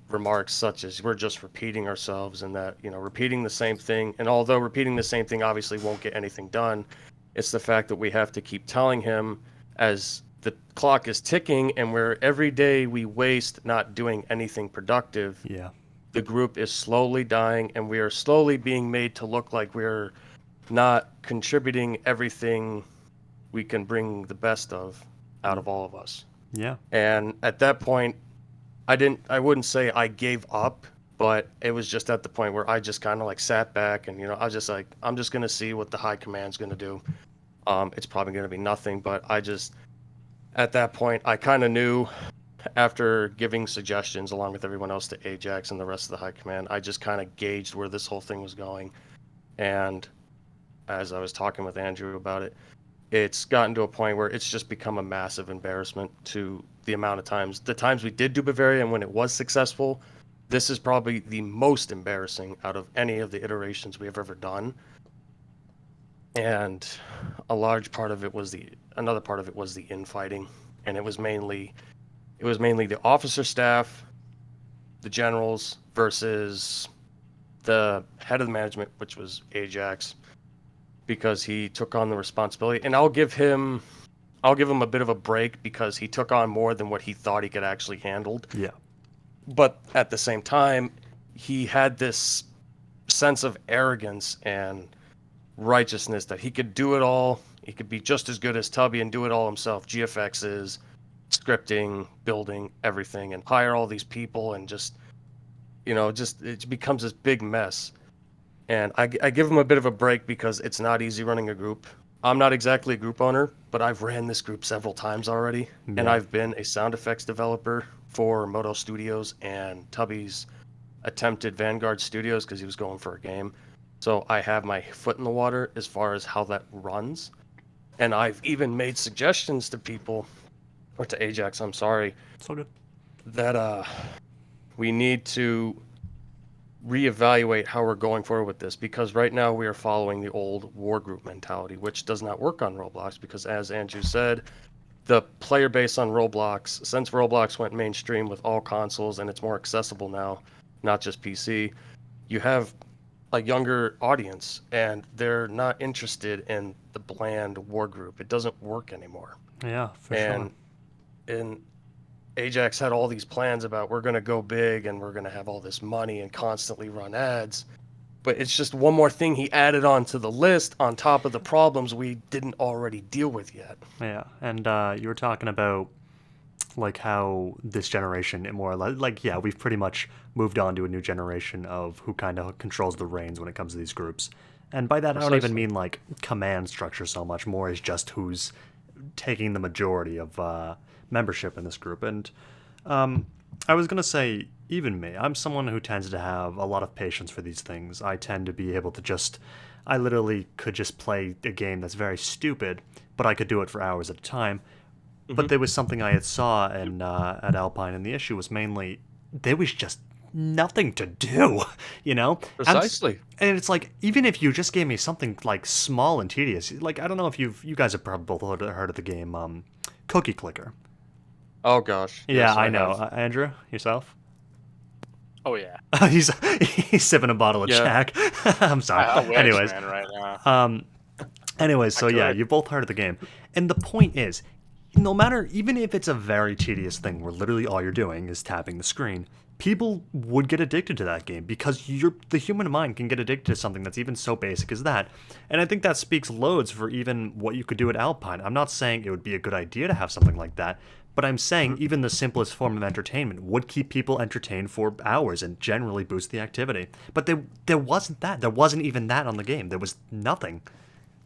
remarks such as we're just repeating ourselves and that, repeating the same thing. And although repeating the same thing obviously won't get anything done, it's the fact that we have to keep telling him as the clock is ticking and where every day we waste not doing anything productive. Yeah. The group is slowly dying and we are slowly being made to look like we're not contributing everything we can bring the best of out of all of us. Yeah. And at that point, I wouldn't say I gave up, but it was just at the point where I just kind of like sat back and, I was just like, I'm just going to see what the high command's going to do. It's probably going to be nothing, but at that point, I kind of knew after giving suggestions along with everyone else to Ajax and the rest of the high command, I just kind of gauged where this whole thing was going. And as I was talking with Andrew about it, it's gotten to a point where it's just become a massive embarrassment to the amount of the times we did do Bavaria and when it was successful. This is probably the most embarrassing out of any of the iterations we have ever done. And another part of it was the infighting. And it was mainly the officer staff, the generals versus the head of the management, which was Ajax, because he took on the responsibility. And I'll give him a bit of a break because he took on more than what he thought he could actually handle. Yeah. But at the same time, he had this sense of arrogance and righteousness that he could do it all. He could be just as good as Tubby and do it all himself. GFXs, scripting, building, everything, and hire all these people and just it becomes this big mess. And I give him a bit of a break because it's not easy running a group. I'm not exactly a group owner, but I've ran this group several times already. Yeah. And I've been a sound effects developer for Moto Studios and Tubby's attempted Vanguard Studios because he was going for a game. So I have my foot in the water as far as how that runs. And I've even made suggestions to people, or to Ajax, I'm sorry. It's all good. That we need to reevaluate how we're going forward with this, because right now we are following the old war group mentality, which does not work on Roblox because, as Andrew said, the player base on Roblox, since Roblox went mainstream with all consoles and it's more accessible now, not just PC, you have a younger audience and they're not interested in the bland war group. It doesn't work anymore. Yeah, for sure. And Ajax had all these plans about we're going to go big and we're going to have all this money and constantly run ads. But it's just one more thing he added on to the list on top of the problems we didn't already deal with yet. Yeah, and you were talking about like how this generation, more or less, like, yeah, we've pretty much moved on to a new generation of who kind of controls the reins when it comes to these groups. And by that, Precisely. I don't even mean like command structure so much, more is just who's taking the majority of membership in this group. And I was going to say, even me, I'm someone who tends to have a lot of patience for these things. I tend to be able to I literally could just play a game that's very stupid, but I could do it for hours at a time. Mm-hmm. But there was something I had saw in, at Alpine, and the issue was mainly there was just nothing to do, you know? Precisely. And it's like, even if you just gave me something like small and tedious, like, I don't know if you guys have probably both heard of the game Cookie Clicker. Oh gosh. Yeah, yes, I know. Andrew, yourself? Oh yeah. he's sipping a bottle of Jack. I'm sorry. Anyways, man right now. Anyways, so yeah, you both heard of the game, and the point is, no matter, even if it's a very tedious thing where literally all you're doing is tapping the screen, people would get addicted to that game because the human mind can get addicted to something that's even so basic as that. And I think that speaks loads for even what you could do at Alpine. I'm not saying it would be a good idea to have something like that, but I'm saying even the simplest form of entertainment would keep people entertained for hours and generally boost the activity. But there wasn't that. There wasn't even that on the game. There was nothing,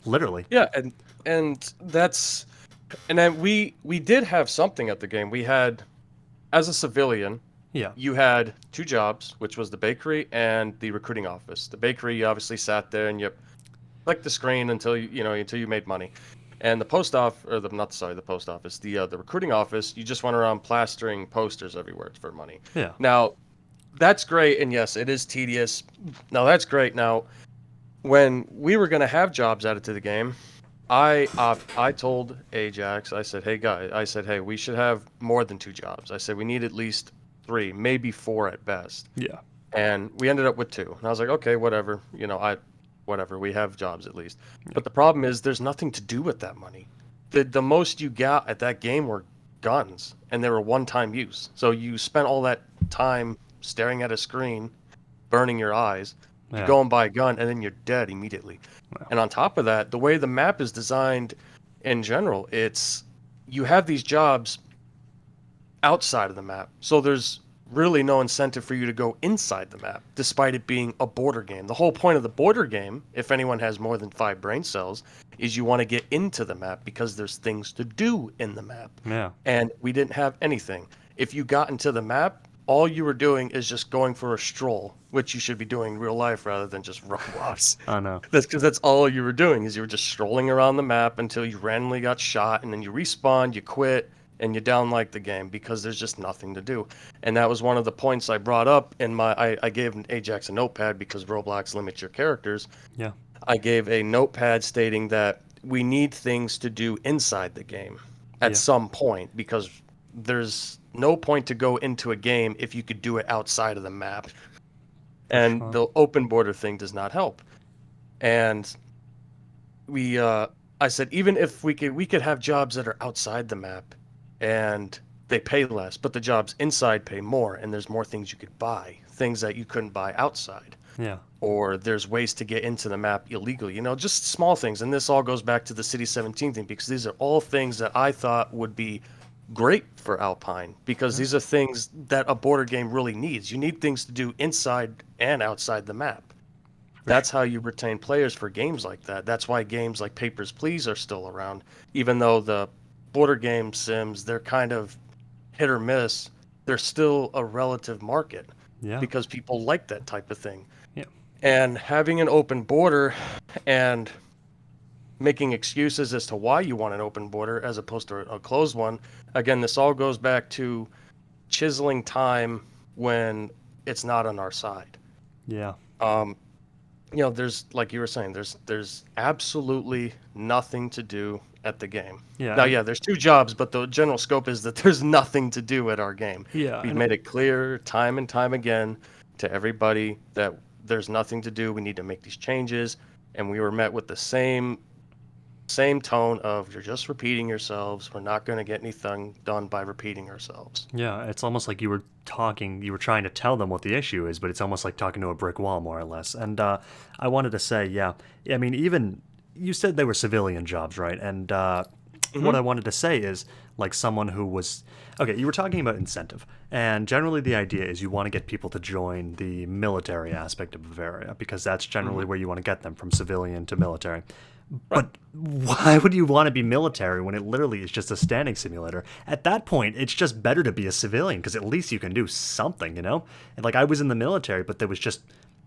literally. Yeah, and that's, and then we did have something at the game. We had, as a civilian, you had two jobs, which was the bakery and the recruiting office. The bakery, you obviously sat there and you clicked the screen until you made money. And the post office, or the post office, the recruiting office, you just went around plastering posters everywhere for money. Yeah. Now, that's great, and yes, it is tedious. Now, that's great. Now, when we were going to have jobs added to the game, I told Ajax, I said, hey, we should have more than 2 jobs. I said, we need at least 3, maybe 4 at best. Yeah. And we ended up with 2. And I was like, okay, whatever. Whatever. We have jobs at least. But the problem is there's nothing to do with that money. The most you got at that game were guns, and they were one-time use. So you spent all that time staring at a screen, burning your eyes, you go and buy a gun, and then you're dead immediately. Wow. And on top of that, the way the map is designed in general, it's you have these jobs outside of the map. So there's really no incentive for you to go inside the map, despite it being a border game. The whole point of the border game, if anyone has more than 5 brain cells, is you want to get into the map because there's things to do in the map. Yeah. And we didn't have anything. If you got into the map, all you were doing is just going for a stroll, which you should be doing in real life rather than just Roblox. I know. That's because that's all you were doing, is you were just strolling around the map until you randomly got shot, and then you respawn, you quit, and you down like the game because there's just nothing to do. And that was one of the points I brought up in I gave Ajax a notepad because Roblox limits your characters. Yeah. I gave a notepad stating that we need things to do inside the game at some point, because there's no point to go into a game if you could do it outside of the map. And the open border thing does not help. And I said, even if we could have jobs that are outside the map and they pay less, but the jobs inside pay more, and there's more things you could buy, things that you couldn't buy outside. Yeah. Or there's ways to get into the map illegally, just small things. And this all goes back to the City 17 thing, because these are all things that I thought would be great for Alpine, because these are things that a border game really needs. You need things to do inside and outside the map. That's how you retain players for games like that. That's why games like Papers, Please are still around, even though the border game sims, they're kind of hit or miss. They're still a relative market because people like that type of thing. Yeah. And having an open border and making excuses as to why you want an open border as opposed to a closed one. Again, this all goes back to chiseling time when it's not on our side. Yeah. There's, like you were saying, there's absolutely nothing to do at the game. Yeah. Now, there's 2 jobs, but the general scope is that there's nothing to do at our game. Yeah. We've made it clear time and time again to everybody that there's nothing to do. We need to make these changes. And we were met with the same tone of, you're just repeating yourselves. We're not going to get anything done by repeating ourselves. Yeah, it's almost like you were trying to tell them what the issue is, but it's almost like talking to a brick wall, more or less. And I wanted to say, I mean, even you said they were civilian jobs, right? And what I wanted to say is, like, someone who was, okay, you were talking about incentive, and generally the idea is you want to get people to join the military aspect of Bavaria, because that's generally where you want to get them, from civilian to military. But why would you want to be military when it literally is just a standing simulator? At that point, it's just better to be a civilian, because at least you can do something, And like, I was in the military, but there was just,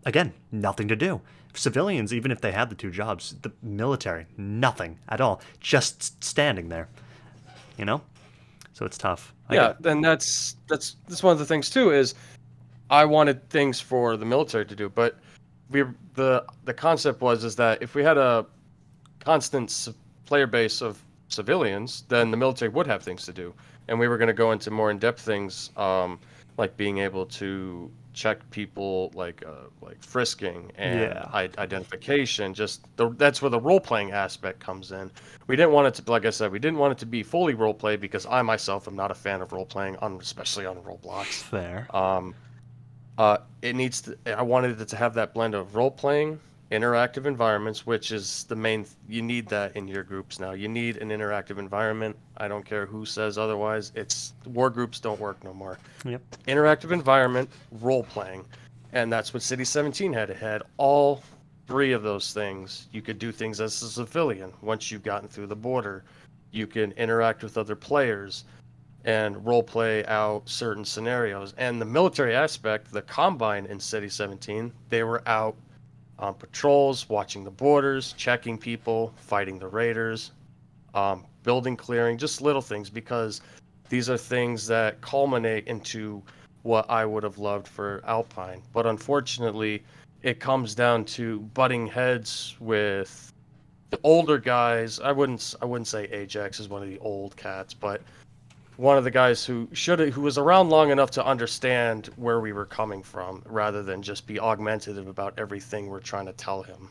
again, nothing to do. Civilians, even if they had the 2 jobs, the military, nothing at all. Just standing there, So it's tough. And that's one of the things too, is I wanted things for the military to do, but the concept is that if we had a constant player base of civilians, then the military would have things to do, and we were going to go into more in-depth things, like being able to check people, like frisking and identification. That's where the role-playing aspect comes in. We didn't want it to, like I said, we didn't want it to be fully role-play, because I myself am not a fan of role-playing, especially on Roblox. Fair. I wanted it to have that blend of role-playing, interactive environments, which is the main. You need that in your groups now. You need an interactive environment. I don't care who says otherwise. War groups don't work no more. Yep. Interactive environment, role-playing, and that's what City 17 had. It had all 3 of those things. You could do things as a civilian. Once you've gotten through the border, you can interact with other players and role play out certain scenarios. And the military aspect, the Combine in City 17, they were out on patrols, watching the borders, checking people, fighting the raiders. building clearing, just little things, because these are things that culminate into what I would have loved for Alpine. But unfortunately, it comes down to butting heads with the older guys. I wouldn't say Ajax is one of the old cats, but one of the guys who was around long enough to understand where we were coming from, rather than just be augmentative about everything we're trying to tell him.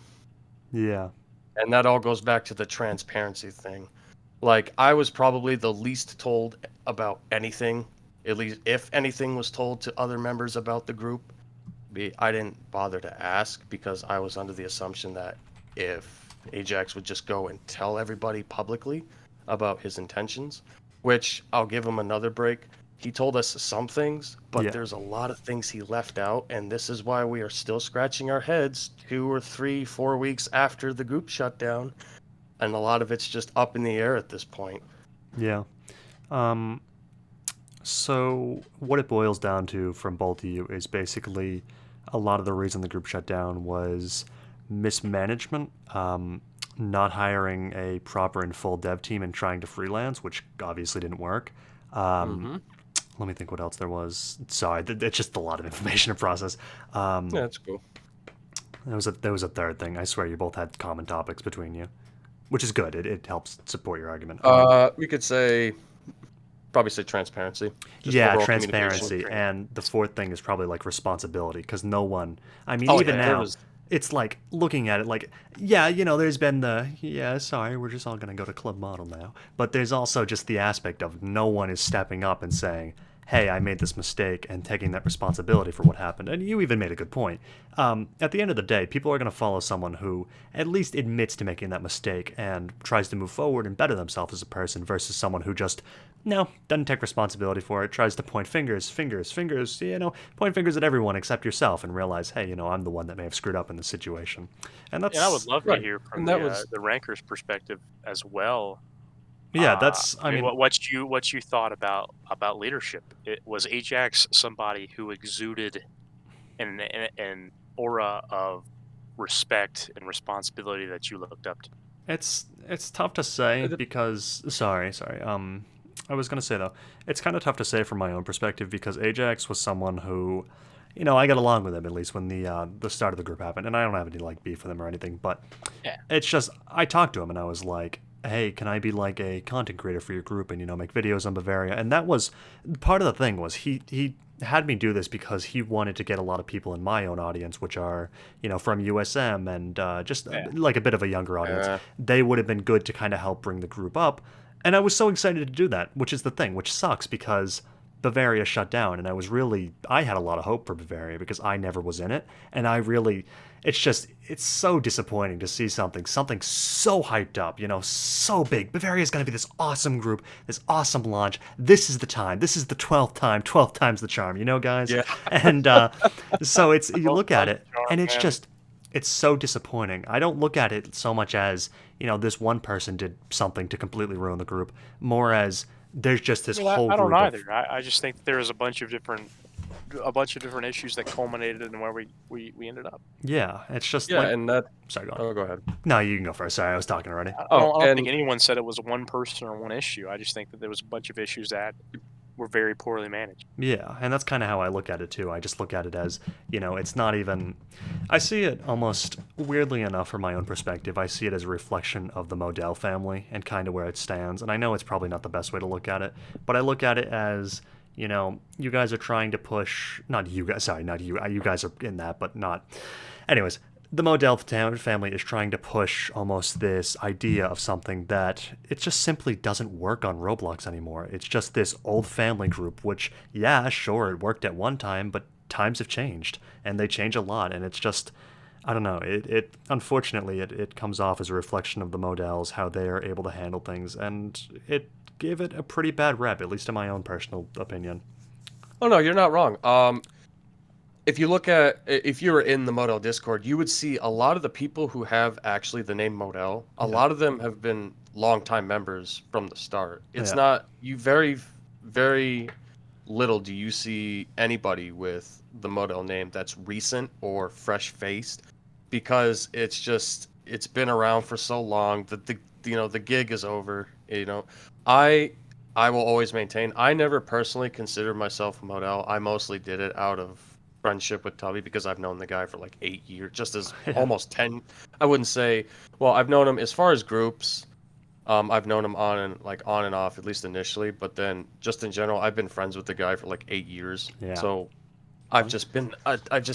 Yeah. And that all goes back to the transparency thing. Like, I was probably the least told about anything, at least if anything was told to other members about the group. I didn't bother to ask because I was under the assumption that if Ajax would just go and tell everybody publicly about his intentions, which I'll give him another break. He told us some things, but Yeah. there's a lot of things he left out, and this is why we are still scratching our heads 2 or 3, 4 weeks after the group shut down, and a lot of it's just up in the air at this point. Yeah. So what it boils down to from both of you is basically a lot of the reason the group shut down was mismanagement, not hiring a proper and full dev team and trying to freelance, which obviously didn't work. Let me think what else there was. Sorry, it's just a lot of information to process. Yeah, that's cool. There was a third thing. I swear you both had common topics between you, which is good. It helps support your argument. We could probably say transparency. Just Yeah, overall transparency, communication. and the fourth thing is probably like responsibility, because no one. I mean, Oh, even yeah, there now, was- it's like looking at it like, yeah, there's been sorry, we're just all gonna go to Club Model now, but there's also just the aspect of no one is stepping up and saying, hey, I made this mistake, and taking that responsibility for what happened. And you even made a good point. At the end of the day, people are going to follow someone who at least admits to making that mistake and tries to move forward and better themselves as a person versus someone who just, doesn't take responsibility for it, tries to point fingers, point fingers at everyone except yourself and realize, hey, I'm the one that may have screwed up in this situation. And that's, And I would love to Right. hear from And that was- the ranker's perspective as well. yeah, that's, I mean, what you thought about leadership. Was Ajax somebody who exuded an aura of respect and responsibility that you looked up to? It's tough to say because sorry. I was gonna say though, it's kind of tough to say from my own perspective because Ajax was someone who, I got along with him at least when the start of the group happened, and I don't have any like beef with him or anything, but Yeah. it's just I talked to him and I was like, hey, can I be like a content creator for your group and make videos on Bavaria? And that was part of the thing was he had me do this because he wanted to get a lot of people in my own audience, which are from USM and just like a bit of a younger audience. Yeah. They would have been good to kind of help bring the group up, and I was so excited to do that, which is the thing, which sucks because Bavaria shut down, and I had a lot of hope for Bavaria because I never was in it, and it's so disappointing to see something so hyped up, so big. Bavaria's gonna be this awesome group, this awesome launch. This is the time. This is the 12th time's the charm, guys? Yeah. And so you look at it, and it's man. just, it's so disappointing. I don't look at it so much as, this one person did something to completely ruin the group, more as there's just this whole I don't group either. I just think there was a bunch of different issues that culminated in where we ended up. Yeah, it's just Yeah, like... and that. Sorry, go on. Oh, go ahead. No, you can go first. Sorry, I was talking already. I don't and- think anyone said it was one person or one issue. I just think that there was a bunch of issues that were very poorly managed. Yeah, and that's kind of how I look at it too. I just look at it as, it's not even... I see it almost, weirdly enough from my own perspective, I see it as a reflection of the Model family and kind of where it stands. And I know it's probably not the best way to look at it, but I look at it as, you guys are trying to push... Not you guys, sorry, not you. You guys are in that, but not... Anyways, the Model family is trying to push almost this idea of something that it just simply doesn't work on Roblox anymore. It's just this old family group, which, yeah, sure, it worked at one time, but times have changed, and they change a lot, and it's just, I don't know, unfortunately, it comes off as a reflection of the Models, how they are able to handle things, and it gave it a pretty bad rep, at least in my own personal opinion. Oh no, you're not wrong. If you were in the Model Discord, you would see a lot of the people who have actually the name Model. A lot of them have been longtime members from the start. It's not very, very little do you see anybody with the Model name that's recent or fresh faced, because it's been around for so long that the gig is over. You know, I I will always maintain I never personally considered myself a model. I mostly did it out of friendship with Tubby because I've known the guy for like 8 years, just as Yeah. almost 10. I wouldn't say, well, I've known him as far as groups. I've known him on and off, at least initially, but then just in general, I've been friends with the guy for like 8 years. Yeah. So I've just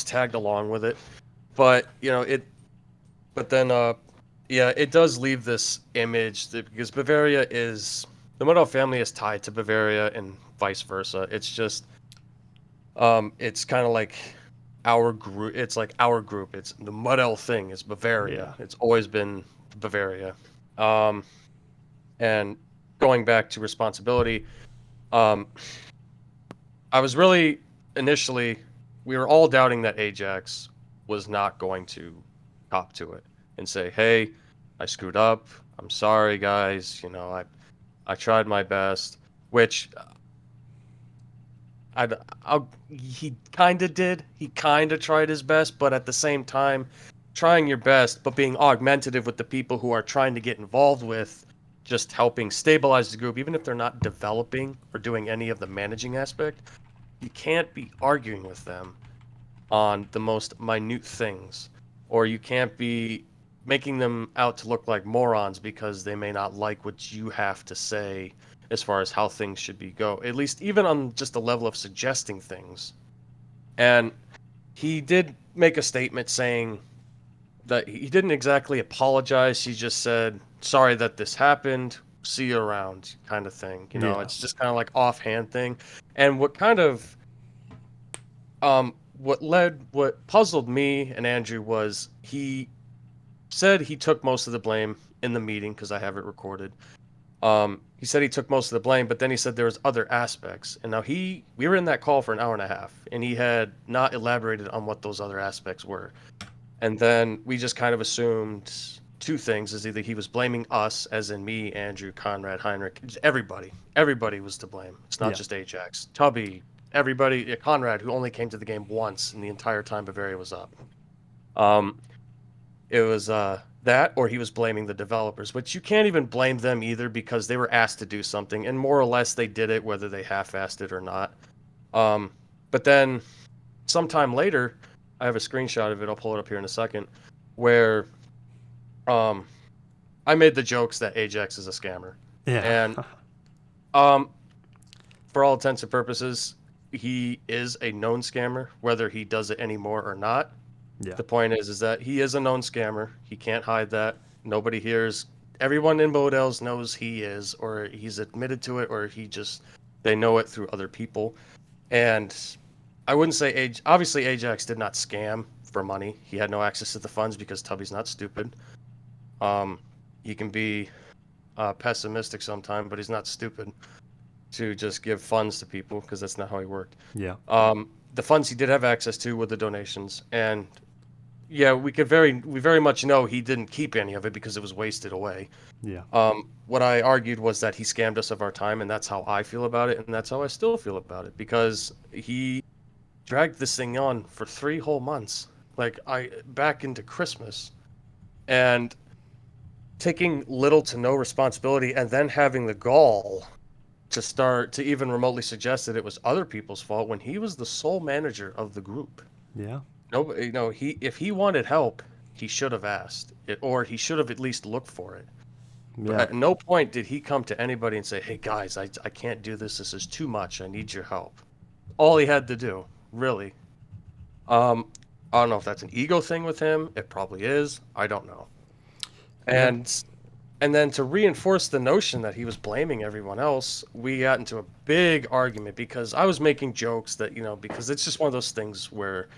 tagged along with it. But but then yeah, it does leave this image that, because Bavaria is the Model family is tied to Bavaria and vice versa. It's just it's kind of like our group. It's like our group. It's the Model thing is Bavaria. Yeah. It's always been Bavaria. Um, and going back to responsibility, um, I was really initially we were all doubting that Ajax was not going to cop to it and say, "Hey, I screwed up. I'm sorry, guys. I tried my best," which he kind of did. He kind of tried his best, but at the same time, trying your best, but being augmentative with the people who are trying to get involved with just helping stabilize the group, even if they're not developing or doing any of the managing aspect, you can't be arguing with them on the most minute things, or you can't be making them out to look like morons because they may not like what you have to say as far as how things should be go, at least even on just the level of suggesting things. And he did make a statement saying that he didn't exactly apologize. He just said, "Sorry that this happened. See you around," kind of thing. Yeah. It's just kind of like offhand thing. And what puzzled me and Andrew was he said he took most of the blame in the meeting because I have it recorded. He said he took most of the blame, but then he said there was other aspects. And now we were in that call for an hour and a half, and he had not elaborated on what those other aspects were. And then we just kind of assumed two things: is either he was blaming us, as in me, Andrew, Conrad, Heinrich, everybody. Everybody was to blame. It's not Yeah. just Ajax, Tubby, everybody. Conrad, who only came to the game once in the entire time Bavaria was up. Um, it was that, or he was blaming the developers, which you can't even blame them either because they were asked to do something, and more or less they did it, whether they half-assed it or not. But then sometime later, I have a screenshot of it. I'll pull it up here in a second, where I made the jokes that Ajax is a scammer, Yeah. and um, for all intents and purposes, he is a known scammer, whether he does it anymore or not. Yeah. The point is that he is a known scammer. He can't hide that. Nobody hears. Everyone in Bodels knows he is, or he's admitted to it, or they know it through other people. And I wouldn't say obviously Ajax did not scam for money. He had no access to the funds because Tubby's not stupid. He can be pessimistic sometimes, but he's not stupid to just give funds to people because that's not how he worked. Yeah. The funds he did have access to were the donations, and yeah, we very much know he didn't keep any of it because it was wasted away. Yeah. What I argued was that he scammed us of our time, and that's how I feel about it, and that's how I still feel about it, because he dragged this thing on for 3 whole months, back into Christmas, and taking little to no responsibility, and then having the gall to start to even remotely suggest that it was other people's fault when he was the sole manager of the group. Yeah. Nobody, if he wanted help, he should have asked it, or he should have at least looked for it. But Yeah. at no point did he come to anybody and say, "Hey guys, I can't do this. This is too much. I need your help." All he had to do, really. I don't know if that's an ego thing with him. It probably is. I don't know. Yeah. And then to reinforce the notion that he was blaming everyone else, we got into a big argument because I was making jokes that, because it's just one of those things where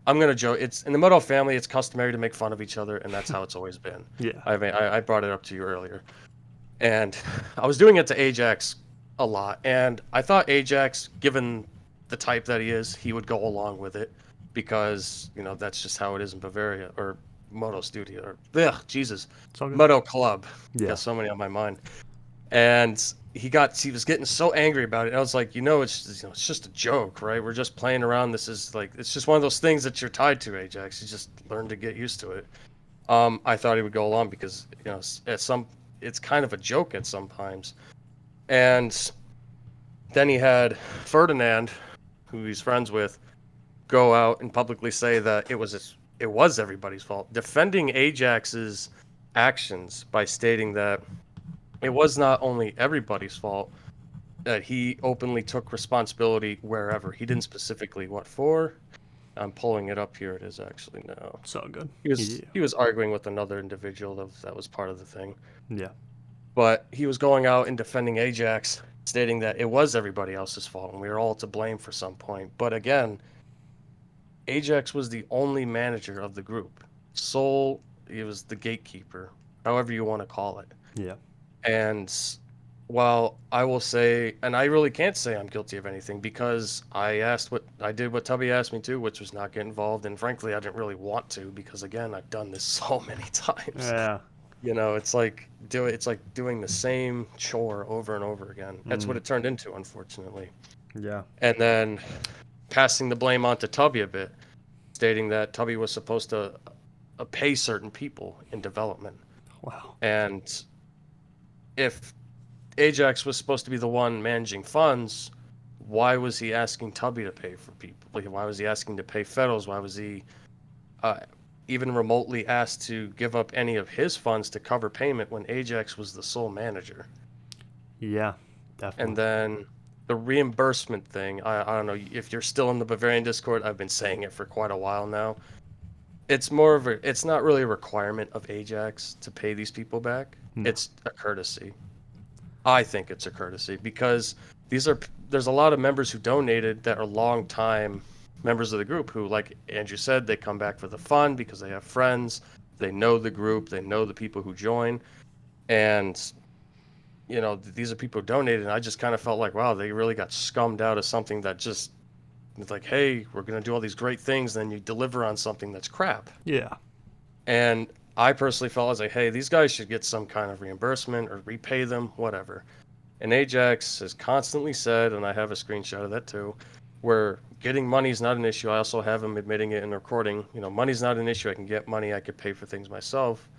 I'm going to joke. It's in the Model family, it's customary to make fun of each other, and that's how it's always been. Yeah. I brought it up to you earlier. And I was doing it to Ajax a lot, and I thought Ajax, given the type that he is, he would go along with it because, that's just how it is in Bavaria, or Moto Studio, or Jesus, It's all good. Moto Club. Yeah. Got so many on my mind. And he was getting so angry about it. I was like, it's just a joke, right? We're just playing around. This is it's just one of those things that you're tied to, Ajax. You just learn to get used to it. I thought he would go along because, it's kind of a joke at sometimes. And then he had Ferdinand, who he's friends with, go out and publicly say that it was everybody's fault, defending Ajax's actions by stating that it was not only everybody's fault, that he openly took responsibility wherever. He didn't specifically what for. I'm pulling it up here. It is actually now. It's all good. He was arguing with another individual that was part of the thing. Yeah. But he was going out and defending Ajax, stating that it was everybody else's fault and we were all to blame for some point. But again, Ajax was the only manager of the group. Soul, he was the gatekeeper, however you want to call it. Yeah. And while I will say, and I really can't say I'm guilty of anything because I did what Tubby asked me to, which was not get involved. And frankly, I didn't really want to because again, I've done this so many times. Yeah. You know, it's like doing the same chore over and over again. That's what it turned into, unfortunately. Yeah. And then passing the blame on to Tubby a bit, stating that Tubby was supposed to pay certain people in development. Wow. And if Ajax was supposed to be the one managing funds, why was he asking Tubby to pay for people? Like, why was he asking to pay Fettles? Why was he even remotely asked to give up any of his funds to cover payment when Ajax was the sole manager? Yeah, definitely. And then the reimbursement thing, I don't know if you're still in the Bavarian Discord. I've been saying it for quite a while now. It's not really a requirement of Ajax to pay these people back. No. It's a courtesy. I think it's a courtesy because there's a lot of members who donated that are long-time members of the group who, like Andrew said, they come back for the fun because they have friends, they know the group, they know the people who join, and you know, these are people who donated, and I just kind of felt like, wow, they really got scummed out of something that just, it's like, hey, we're going to do all these great things, then you deliver on something that's crap. Yeah. And I personally felt, I was like, hey, these guys should get some kind of reimbursement or repay them, whatever. And Ajax has constantly said, and I have a screenshot of that too, where getting money is not an issue. I also have him admitting it in the recording. You know, money's not an issue. I can get money. I could pay for things myself.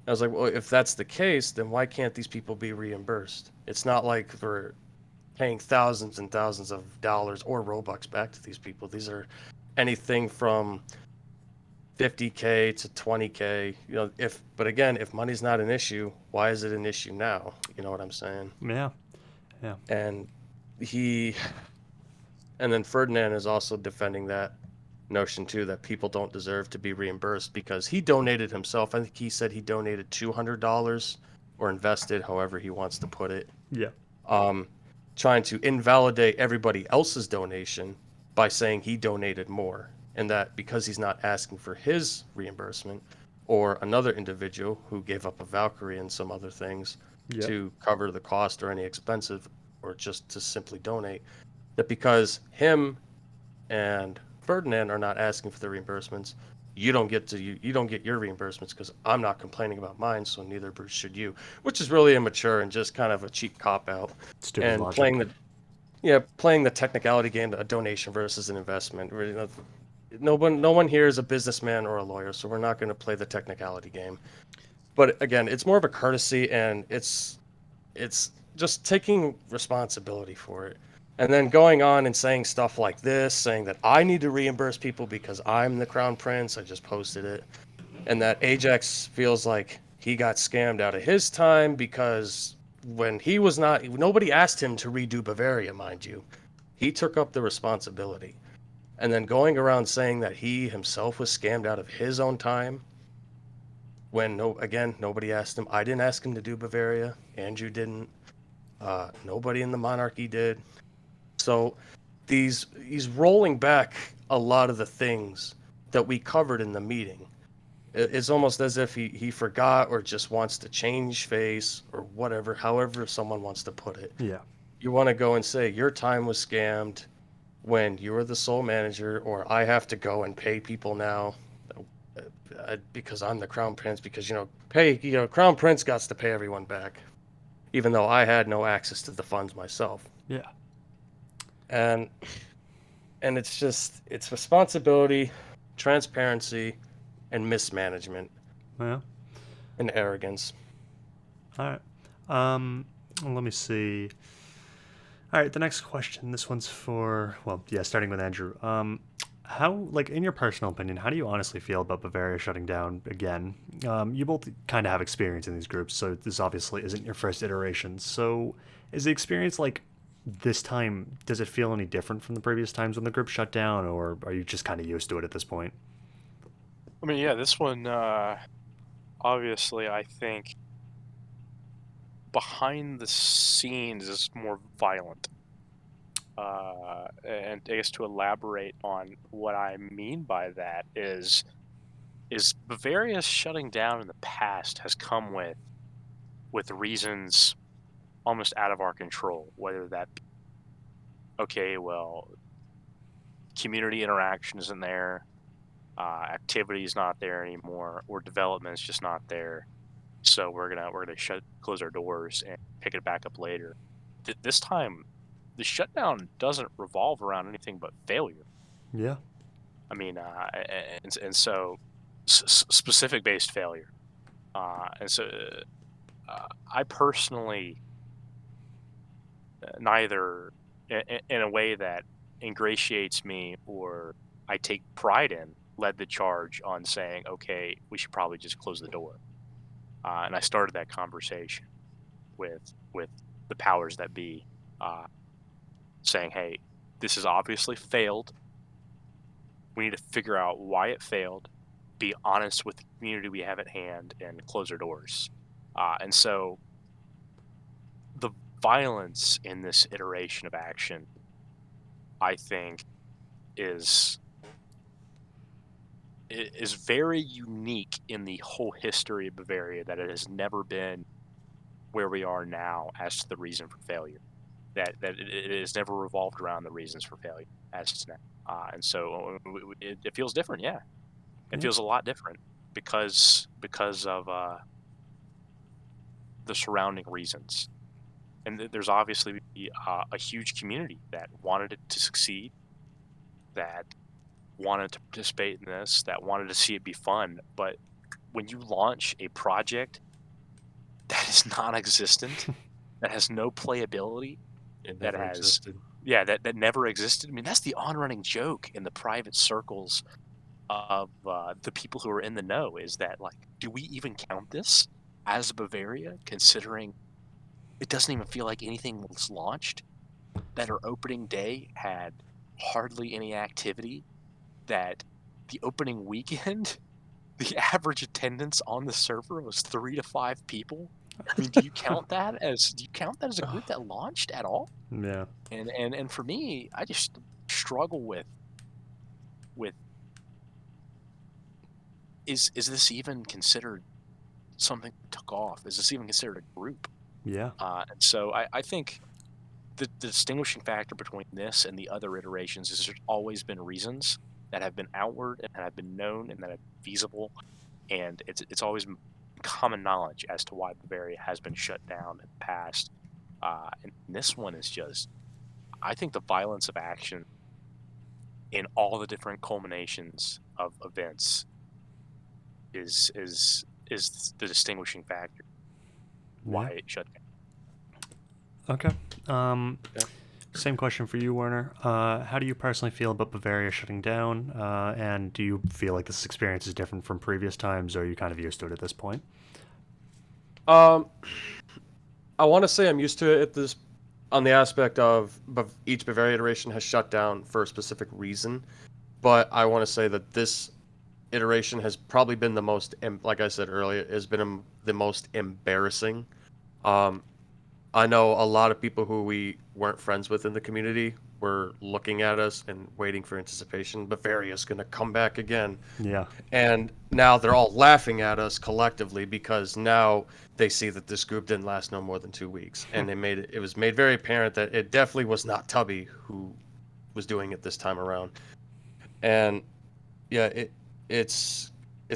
I was like, well, if that's the case, then why can't these people be reimbursed? It's not like we're paying thousands and thousands of dollars or Robux back to these people. These are anything from 50K to 20K. You know, but again, if money's not an issue, why is it an issue now? You know what I'm saying? Yeah. Yeah. And then Ferdinand is also defending that notion too, that people don't deserve to be reimbursed because he donated himself. I think he said he donated $200 or invested, however he wants to put it. Yeah. Trying to invalidate everybody else's donation by saying he donated more, and that because he's not asking for his reimbursement or another individual who gave up a Valkyrie and some other things to cover the cost or any expensive or just to simply donate, that because him and Ferdinand are not asking for the reimbursements, you don't get your reimbursements because I'm not complaining about mine, so neither should you, which is really immature and just kind of a cheap cop out. Stupid and logic. playing the technicality game, a donation versus an investment. Really, no one here is a businessman or a lawyer, so we're not going to play the technicality game. But again, it's more of a courtesy, and it's just taking responsibility for it. And then going on and saying stuff like this, saying that I need to reimburse people because I'm the Crown Prince, I just posted it, and that Ajax feels like he got scammed out of his time because when he was not, nobody asked him to redo Bavaria, mind you. He took up the responsibility. And then going around saying that he himself was scammed out of his own time when, nobody asked him. I didn't ask him to do Bavaria. Andrew didn't. Nobody in the monarchy did. So he's rolling back a lot of the things that we covered in the meeting. It's almost as if he forgot or just wants to change face or whatever, however someone wants to put it. Yeah. You want to go and say your time was scammed when you were the sole manager, or I have to go and pay people now because I'm the Crown Prince, because, Crown Prince got to pay everyone back, even though I had no access to the funds myself. Yeah. And it's responsibility, transparency, and mismanagement. Yeah. And arrogance. All right. Let me see. All right, the next question. This one's for, well, yeah, starting with Andrew. How, like, in your personal opinion, how do you honestly feel about Bavaria shutting down again? You both kind of have experience in these groups, so this obviously isn't your first iteration. So, is the experience like this time? Does it feel any different from the previous times when the group shut down, or are you just kind of used to it at this point? I mean, yeah, this one, obviously, I think behind the scenes is more violent. And I guess to elaborate on what I mean by that is Bavaria's shutting down in the past has come with reasons almost out of our control, whether that be, okay, well, community interaction isn't there, activity is not there anymore, or development is just not there. So we're gonna close our doors and pick it back up later. This time, the shutdown doesn't revolve around anything but failure. Yeah. I mean, and so specific based failure. And so I personally neither in a way that ingratiates me or I take pride in led the charge on saying, okay, we should probably just close the door. And I started that conversation with the powers that be, saying, hey, this has obviously failed. We need to figure out why it failed, be honest with the community we have at hand, and close our doors. And so the violence in this iteration of action, I think, is very unique in the whole history of Bavaria, that it has never been where we are now as to the reason for failure. That it has never revolved around the reasons for failure as to now. And so it feels different, yeah. It feels a lot different because of the surrounding reasons. And there's obviously a huge community that wanted it to succeed, that wanted to participate in this, that wanted to see it be fun. But when you launch a project that is non-existent, that has no playability, that has existed. that never existed. I mean, that's the on-running joke in the private circles of the people who are in the know, is that, like, do we even count this as Bavaria, considering it doesn't even feel like anything was launched, that our opening day had hardly any activity, that the opening weekend, the average attendance on the server was 3 to 5 people. I mean, do you count that as a group that launched at all? Yeah. And for me, I just struggle with is this even considered something that took off? Is this even considered a group? Yeah. And so I think the distinguishing factor between this and the other iterations is there's always been reasons that have been outward and have been known and that are feasible, and it's always been common knowledge as to why Bavaria has been shut down in the past. And this one is just, I think, the violence of action in all the different culminations of events is the distinguishing factor why it shut down. Okay. Same question for you, Werner. How do you personally feel about Bavaria shutting down? And do you feel like this experience is different from previous times, or are you kind of used to it at this point? I want to say I'm used to it at this, on the aspect of each Bavaria iteration has shut down for a specific reason, but I want to say that this iteration has probably been the most, like I said earlier, has been the most embarrassing. I know a lot of people who we weren't friends with in the community were looking at us and waiting for anticipation. Bavaria's going to come back again. Yeah. And now they're all laughing at us collectively because now they see that this group didn't last no more than 2 weeks. And it was made very apparent that it definitely was not Tubby who was doing it this time around. And yeah, it's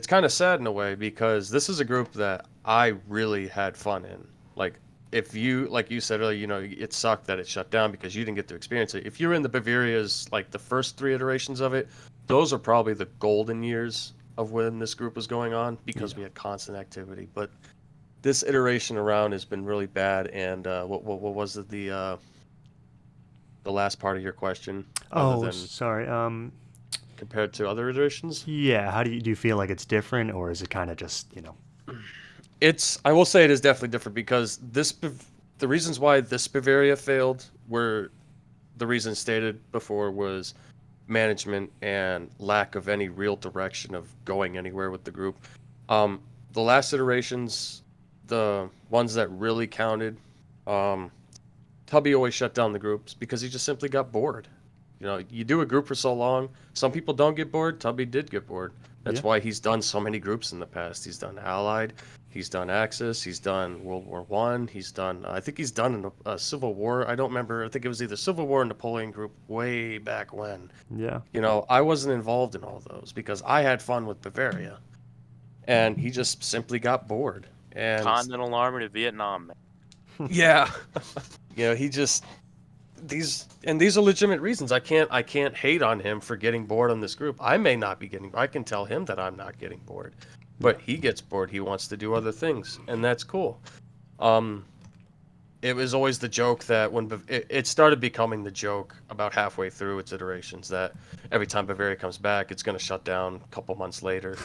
kind of sad in a way, because this is a group that I really had fun in. Like, if you, like you said earlier, it sucked that it shut down because you didn't get to experience it. If you're in the Bavaria's, like the first 3 iterations of it, those are probably the golden years of when this group was going on, because we had constant activity. But this iteration around has been really bad. And what was it, the last part of your question, other Oh, than sorry. compared to other iterations? Yeah. How do you feel like it's different, or is it kind of just I will say it is definitely different because the reasons why this Bavaria failed were the reasons stated before was management and lack of any real direction of going anywhere with the group. Um, the last iterations, the ones that really counted, um, Tubby always shut down the groups because he just simply got bored. You know, you do a group for so long, some people don't get bored. Tubby did get bored. Yeah. That's why he's done so many groups in the past. He's done Allied, he's done Axis, he's done World War One, he's done. I think he's done a Civil War. I don't remember. I think it was either Civil War or Napoleon group way back when. Yeah. You know, I wasn't involved in all those because I had fun with Bavaria, and he just simply got bored. And Continental Army to Vietnam, man. yeah, you know, he just these are legitimate reasons. I can't hate on him for getting bored on this group. I may not be getting. I can tell him that I'm not getting bored, but he gets bored. He wants to do other things, and that's cool. It was always the joke that when it started becoming the joke about halfway through its iterations that every time Bavaria comes back, it's going to shut down a couple months later,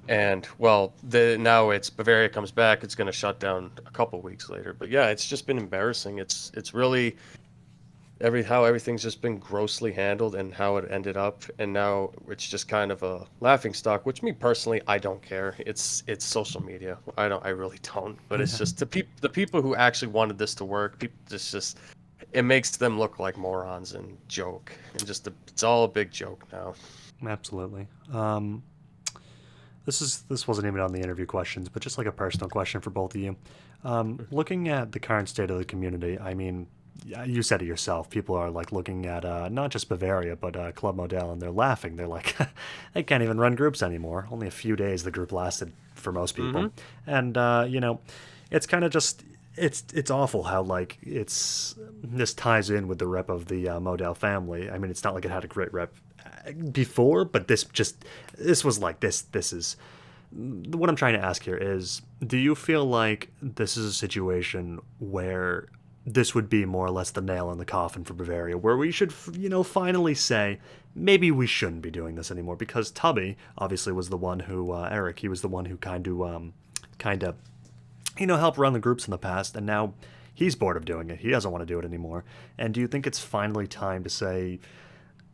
and well, now it's Bavaria comes back, it's going to shut down a couple weeks later. But yeah, it's just been embarrassing. It's really how everything's just been grossly handled and how it ended up, and now it's just kind of a laughing stock, which me personally, I don't care. It's social media. I really don't. But it's just the people who actually wanted this to work, people just it makes them look like morons and joke, and it's all a big joke now. Absolutely. This wasn't even on the interview questions, but just like a personal question for both of you. Looking at the current state of the community, I mean, you said it yourself. People are like looking at not just Bavaria, but Club Model, and they're laughing. They're like, they can't even run groups anymore. Only a few days the group lasted for most people, and it's kind of just it's awful how like this ties in with the rep of the Model family. I mean, it's not like it had a great rep before, but this was like this is what I'm trying to ask here is, do you feel like this is a situation where this would be more or less the nail in the coffin for Bavaria, where we should, finally say, maybe we shouldn't be doing this anymore? Because Tubby obviously was the one who, Eric, he was the one who kind of, helped run the groups in the past, and now he's bored of doing it. He doesn't want to do it anymore. And do you think it's finally time to say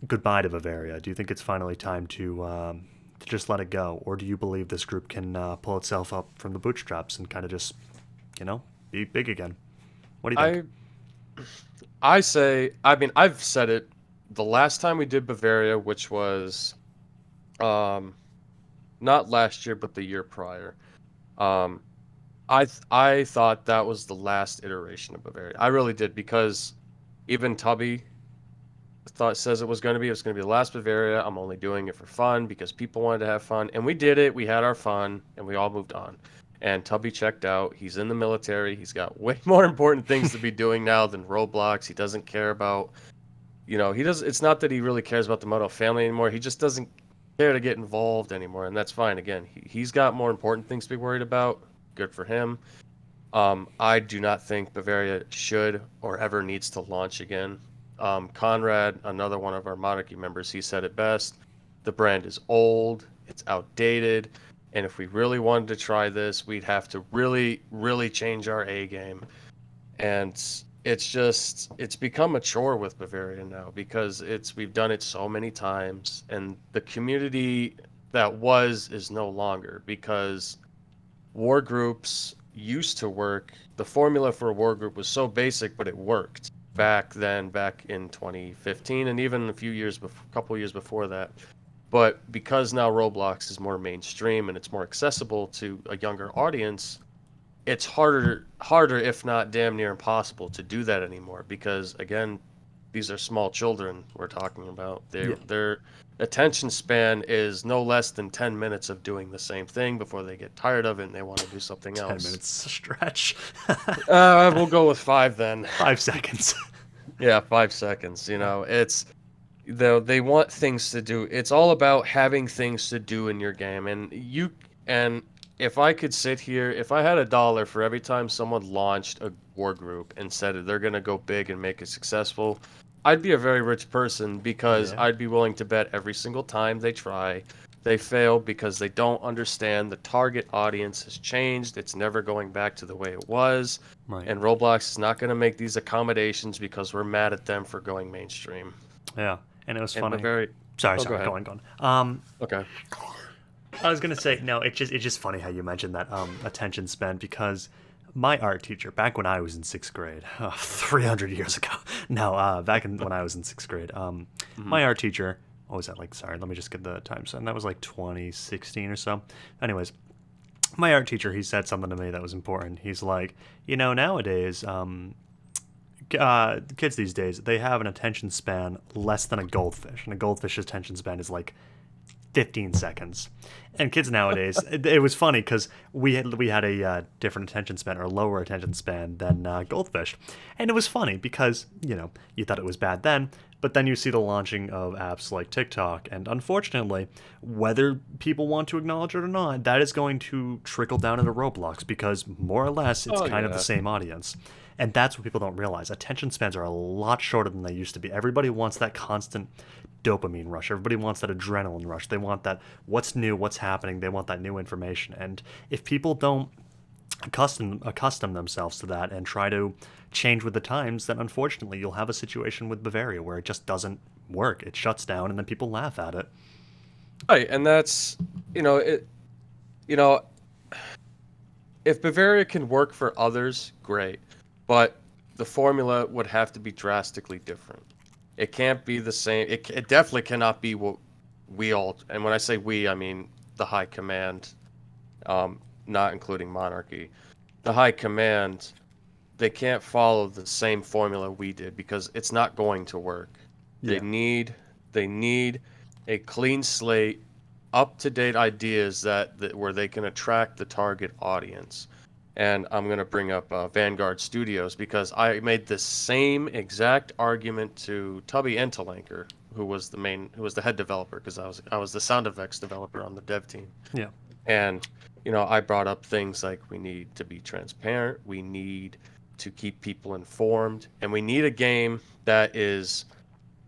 goodbye to Bavaria? Do you think it's finally time to just let it go? Or do you believe this group can pull itself up from the bootstraps and kind of just, be big again? What do you think? I say, I mean, I've said it the last time we did Bavaria, which was not last year, but the year prior. I thought that was the last iteration of Bavaria. I really did, because even Tubby says it was going to be the last Bavaria. I'm only doing it for fun because people wanted to have fun, and we did it. We had our fun, and we all moved on. And Tubby checked out. He's in the military. He's got way more important things to be doing now than Roblox. He doesn't care about, it's not that he really cares about the Moto family anymore. He just doesn't care to get involved anymore, and that's fine. Again, he's got more important things to be worried about. Good for him. I do not think Bavaria should or ever needs to launch again. Conrad, another one of our Monarchy members, he said it best. The brand is old. It's outdated. And if we really wanted to try this, we'd have to really, really change our A game. And it's become a chore with Bavaria now, because we've done it so many times, and the community that is no longer, because war groups used to work. The formula for a war group was so basic, but it worked back in 2015, and even a couple years before that. But because now Roblox is more mainstream and it's more accessible to a younger audience, it's harder, if not damn near impossible, to do that anymore. Because again, these are small children we're talking about. Their attention span is no less than 10 minutes of doing the same thing before they get tired of it and they want to do something else. 10 minutes stretch. We'll go with 5 then. 5 seconds. Yeah, 5 seconds. They want things to do. It's all about having things to do in your game, and if I could sit here, if I had $1 for every time someone launched a war group and said that they're gonna go big and make it successful, I'd be a very rich person because Yeah. I'd be willing to bet every single time they try, they fail because they don't understand the target audience has changed. It's never going back to the way it was. Right. And Roblox is not going to make these accommodations because we're mad at them for going mainstream. Yeah. And it was And funny. Bavaria. Sorry, Oh, go ahead. go on. Okay. I was gonna say no. It's just funny how you mentioned that attention span because my art teacher back when I was in sixth grade, 300 years ago. No, when I was in sixth grade, Mhm. my art teacher. What was that like? Sorry, let me just get the time. And that was like 2016 or so. Anyways, my art teacher, he said something to me that was important. He's like, nowadays, kids these days, they have an attention span less than a goldfish, and a goldfish's attention span is like 15 seconds. And kids nowadays, it was funny because we had a different attention span or lower attention span than goldfish, and it was funny because you thought it was bad then, but then you see the launching of apps like TikTok, and unfortunately, whether people want to acknowledge it or not, that is going to trickle down into Roblox because more or less it's Oh, kind of yeah. the same audience. And that's what people don't realize. Attention spans are a lot shorter than they used to be. Everybody wants that constant dopamine rush. Everybody wants that adrenaline rush. They want that what's new, what's happening. They want that new information. And if people don't accustom themselves to that and try to change with the times, then unfortunately you'll have a situation with Bavaria where it just doesn't work. It shuts down and then people laugh at it. Right, and that's it. You know, if Bavaria can work for others, great, but the formula would have to be drastically different. It can't be the same. It definitely cannot be what we all. And when I say we, I mean the High Command, not including Monarchy. The High Command, they can't follow the same formula we did because it's not going to work. Yeah. They need a clean slate, up to date ideas that where they can attract the target audience. And I'm gonna bring up Vanguard Studios because I made the same exact argument to Tubby and Talanker, who was the head developer, because I was the sound effects developer on the dev team. Yeah. And I brought up things like we need to be transparent, we need to keep people informed, and we need a game that is,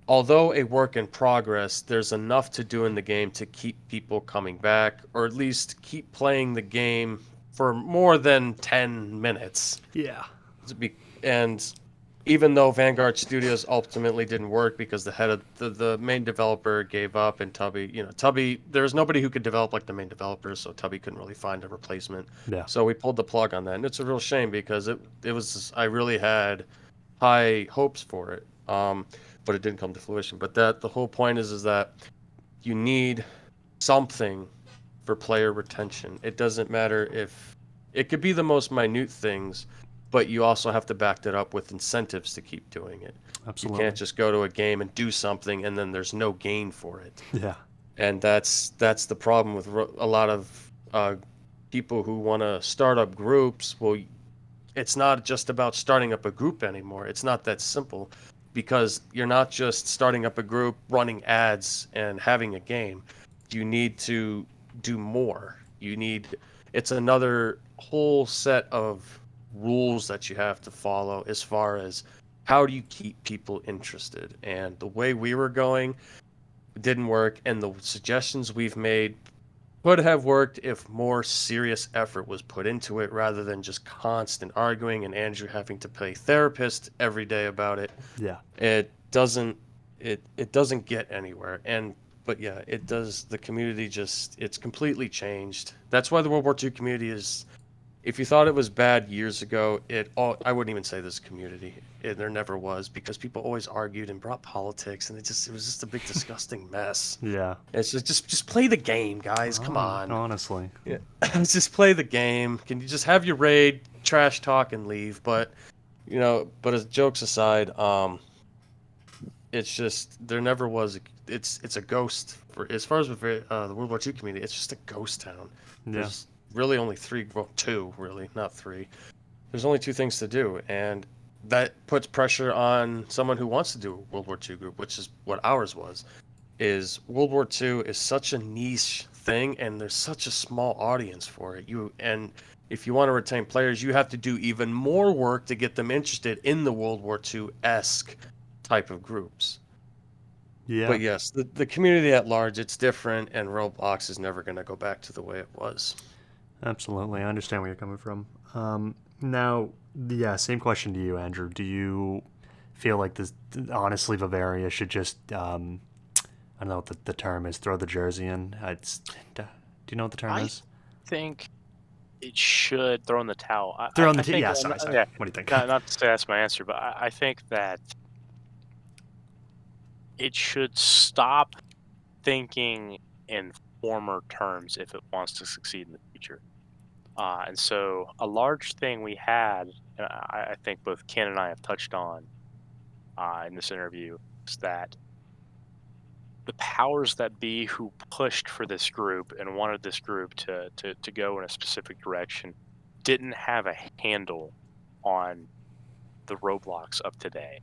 although a work in progress, there's enough to do in the game to keep people coming back, or at least keep playing the game for more than 10 minutes. Yeah. And even though Vanguard Studios ultimately didn't work because the head of the main developer gave up, and Tubby, there's nobody who could develop like the main developer, so Tubby couldn't really find a replacement. Yeah. So we pulled the plug on that, and it's a real shame because it was, I really had high hopes for it, but it didn't come to fruition. But the whole point is that you need something for player retention. It doesn't matter if it could be the most minute things, but you also have to back that up with incentives to keep doing it. Absolutely. You can't just go to a game and do something and then there's no gain for it. Yeah. And that's the problem with a lot of people who want to start up groups. Well, it's not just about starting up a group anymore. It's not that simple, because you're not just starting up a group, running ads, and having a game. You need to do more. It's another whole set of rules that you have to follow as far as how do you keep people interested. And the way we were going didn't work, and the suggestions we've made could have worked if more serious effort was put into it rather than just constant arguing and Andrew having to play therapist every day about it. Yeah. It doesn't get anywhere. But yeah, it does. The community it's completely changed. That's why the World War II community is, if you thought it was bad years ago, I wouldn't even say this community. There never was, because people always argued and brought politics, and it was just a big disgusting mess. Yeah. It's just play the game, guys. Come on. Honestly. Yeah. Just play the game. Can you just have your raid, trash talk, and leave? But as jokes aside, it's just there never was. It's a ghost for as far as the World War II community. It's just a ghost town. Yeah. There's really only two, really, not three. There's only two things to do, and that puts pressure on someone who wants to do a World War II group, which is what ours was. Is World War II is such a niche thing, and there's such a small audience for it. And if you want to retain players, you have to do even more work to get them interested in the World War II-esque type of groups. Yeah. But yes, the community at large, it's different, and Roblox is never going to go back to the way it was. Absolutely, I understand where you're coming from. Now, yeah, same question to you, Andrew. Do you feel like this? Honestly, Bavaria should just, I don't know what the term is. Throw the jersey in. Do you know what the term I is? think it should throw in the towel. Throw in I the think, yeah. Sorry. yeah, What do you think? not to say that's my answer, but I think that it should stop thinking in former terms if it wants to succeed in the future. And so a large thing we had, and I think both Ken and I have touched on in this interview, is that the powers that be who pushed for this group and wanted this group to go in a specific direction didn't have a handle on the Roblox of today.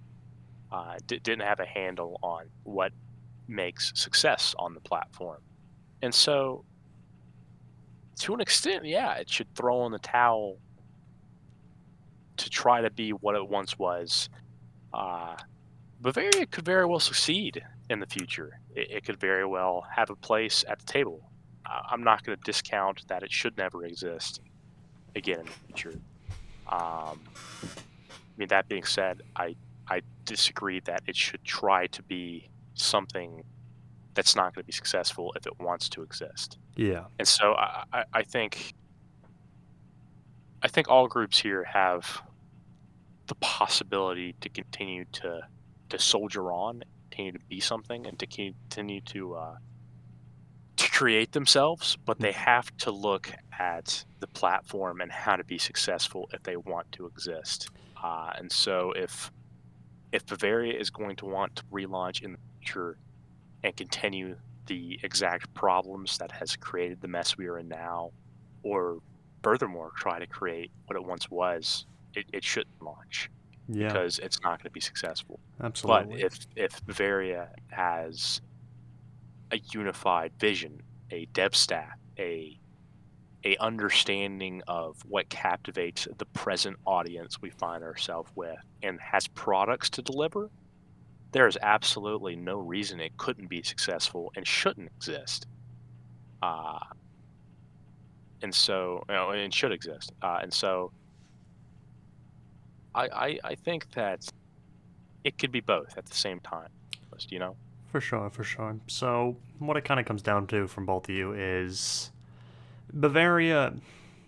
Didn't have a handle on what makes success on the platform. And so, to an extent, yeah, it should throw in the towel to try to be what it once was. Bavaria could very well succeed in the future. It could very well have a place at the table. I'm not going to discount that it should never exist again in the future. I mean, that being said, I disagree that it should try to be something that's not going to be successful if it wants to exist. Yeah. And so I think all groups here have the possibility to continue to soldier on, continue to be something, and to continue to create themselves, but they have to look at the platform and how to be successful if they want to exist. And so if Bavaria is going to want to relaunch in the future and continue the exact problems that has created the mess we are in now, or furthermore try to create what it once was, it shouldn't launch. Yeah. Because it's not going to be successful. Absolutely. But if Bavaria has a unified vision, a dev staff, a understanding of what captivates the present audience we find ourselves with, and has products to deliver, there is absolutely no reason it couldn't be successful and shouldn't exist. And so, it should exist. And so, I think that it could be both at the same time, you know? For sure, for sure. So, what it kind of comes down to from both of you is Bavaria,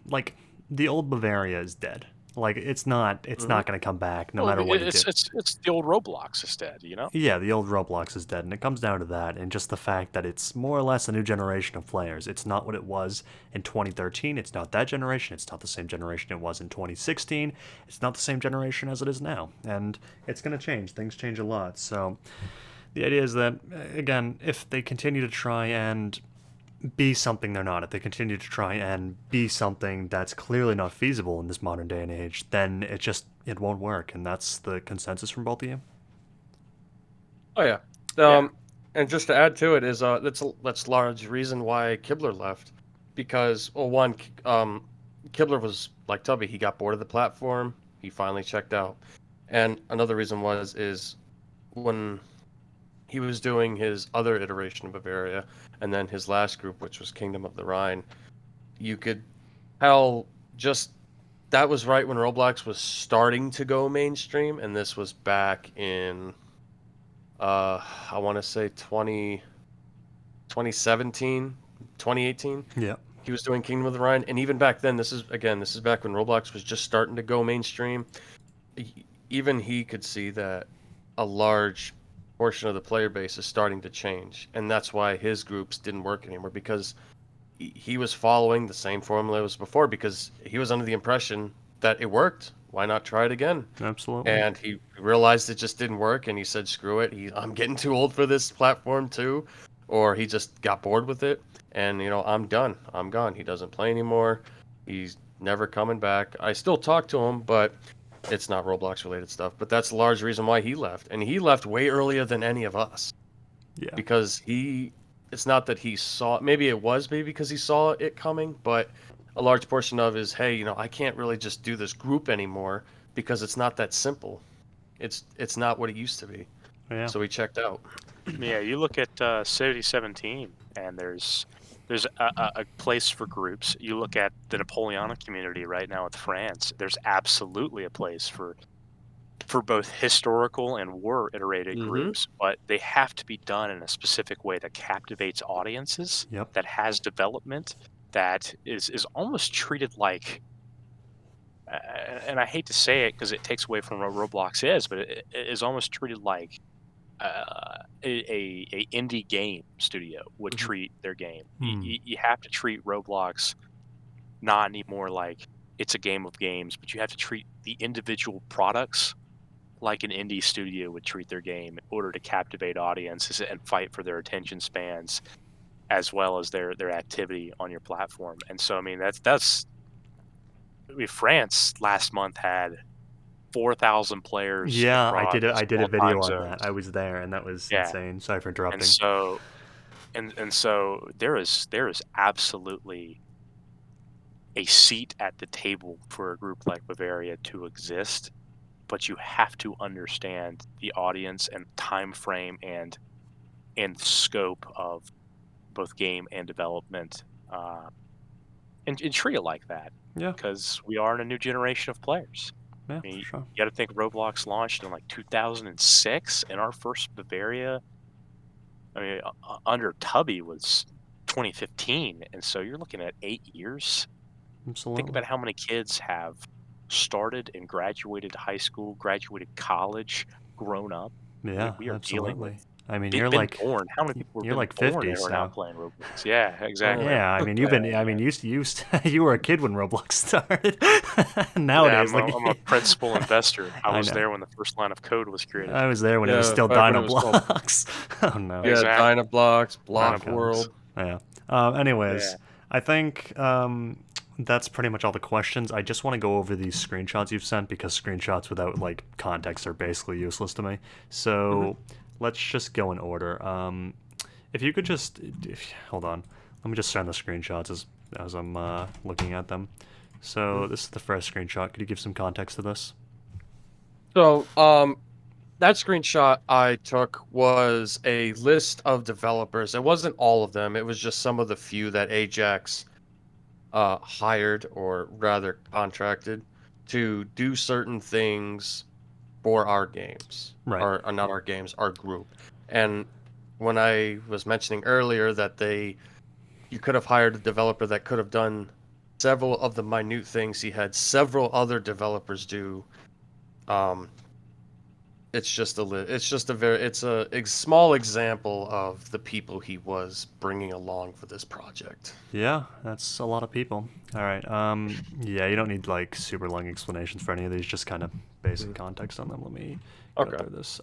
like, the old Bavaria is dead. Like, it's not going to come back no matter what you do. It's the old Roblox instead, you know? Yeah, the old Roblox is dead, and it comes down to that, and just the fact that it's more or less a new generation of players. It's not what it was in 2013. It's not that generation. It's not the same generation it was in 2016. It's not the same generation as it is now, and it's going to change. Things change a lot. So the idea is that, again, if they continue to try and be something they're not, if they continue to try and be something that's clearly not feasible in this modern day and age, then it won't work, and that's the consensus from both of you. Oh yeah. Yeah. And just to add to it is that's large reason why Kibler left, because one, Kibler was like Tubby. He got bored of the platform. He finally checked out, and another reason is when he was doing his other iteration of Bavaria, and then his last group, which was Kingdom of the Rhine, you could tell just that was right when Roblox was starting to go mainstream, and this was back in I want to say 2017, 2018. Yeah. He was doing Kingdom of the Rhine, and even back then, this is back when Roblox was just starting to go mainstream. Even he could see that a large portion of the player base is starting to change, and that's why his groups didn't work anymore, because he was following the same formula as before, because he was under the impression that it worked. Why not try it again? Absolutely. And he realized it just didn't work, and he said, screw it. I'm getting too old for this platform too. Or he just got bored with it, and, I'm done. I'm gone. He doesn't play anymore. He's never coming back. I still talk to him, but it's not Roblox-related stuff. But that's a large reason why he left. And he left way earlier than any of us. Yeah. Because he it's not that he saw. Maybe it was maybe because he saw it coming, but a large portion of is, hey, I can't really just do this group anymore because it's not that simple. It's not what it used to be. Yeah. So we checked out. Yeah, you look at City 17, and there's a place for groups. You look at the Napoleonic community right now with France. There's absolutely a place for both historical and war iterated groups, but they have to be done in a specific way that captivates audiences, Yep. that has development, that is almost treated like, and I hate to say it because it takes away from what Roblox is, but it is almost treated like a indie game studio would treat their game. You have to treat Roblox not anymore like it's a game of games, but you have to treat the individual products like an indie studio would treat their game in order to captivate audiences and fight for their attention spans as well as their activity on your platform. And so, I mean, that's France last month had 4,000 players. Yeah, across I did a all video time on zones. that. I was there, and that was Yeah. insane. Sorry for interrupting. And so, and so there is absolutely a seat at the table for a group like Bavaria to exist, but you have to understand the audience and time frame and scope of both game and development, and treat it like that. Yeah. Because we are in a new generation of players. Yeah, I mean, for sure. you got to think Roblox launched in like 2006, and our first Bavaria, I mean, under Tubby was 2015, and so you're looking at 8 years. Absolutely. Think about how many kids have started and graduated high school, graduated college, grown up. Yeah, we are dealing with. absolutely. I mean, They've you're been like born. How many people have you're been like born 50, and are now so playing Roblox? Yeah, exactly. yeah. I mean, you've been. I mean, you were a kid when Roblox started. Nowadays, Yeah, like I'm a principal investor. I I was know. there when the first line of code was created. I was there when it was Yeah, still back when it was called- Dinoblocks. Oh no. Yeah, Exactly. Dinoblocks, Block Dinoblocks. World. Yeah. Anyways, Yeah. I think that's pretty much all the questions. I just want to go over these screenshots you've sent because screenshots without like context are basically useless to me. So let's just go in order. If you could just hold on, let me just send the screenshots as I'm looking at them. So this is the first screenshot. Could you give some context to this? So, that screenshot I took was a list of developers. It wasn't all of them. It was just some of the few that Ajax hired, or rather contracted, to do certain things for our games. Right. Or not our games, our group. And when I was mentioning earlier that you could have hired a developer that could have done several of the minute things he had several other developers do. It's a small example of the people he was bringing along for this project. Yeah, that's a lot of people. All right. Yeah, you don't need like super long explanations for any of these. Just kind of basic context on them. Let me go through this.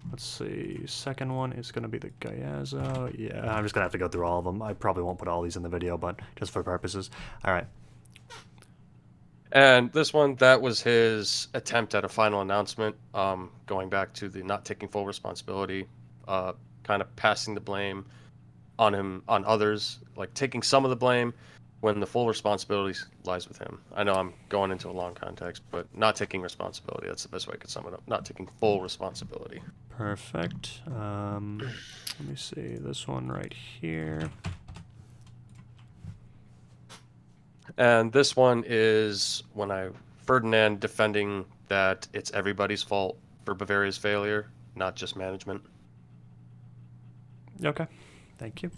Let's see. Second one is gonna be the Gayazo. Yeah, I'm just gonna have to go through all of them. I probably won't put all these in the video, but just for purposes. All right. And this one, that was his attempt at a final announcement, going back to the not taking full responsibility, kind of passing the blame on others, like taking some of the blame when the full responsibility lies with him. I know I'm going into a long context, but not taking responsibility, that's the best way I could sum it up. Not taking full responsibility. Perfect. Let me see. This one right here. And this one is Ferdinand defending that it's everybody's fault for Bavaria's failure, not just management. Okay. Thank you.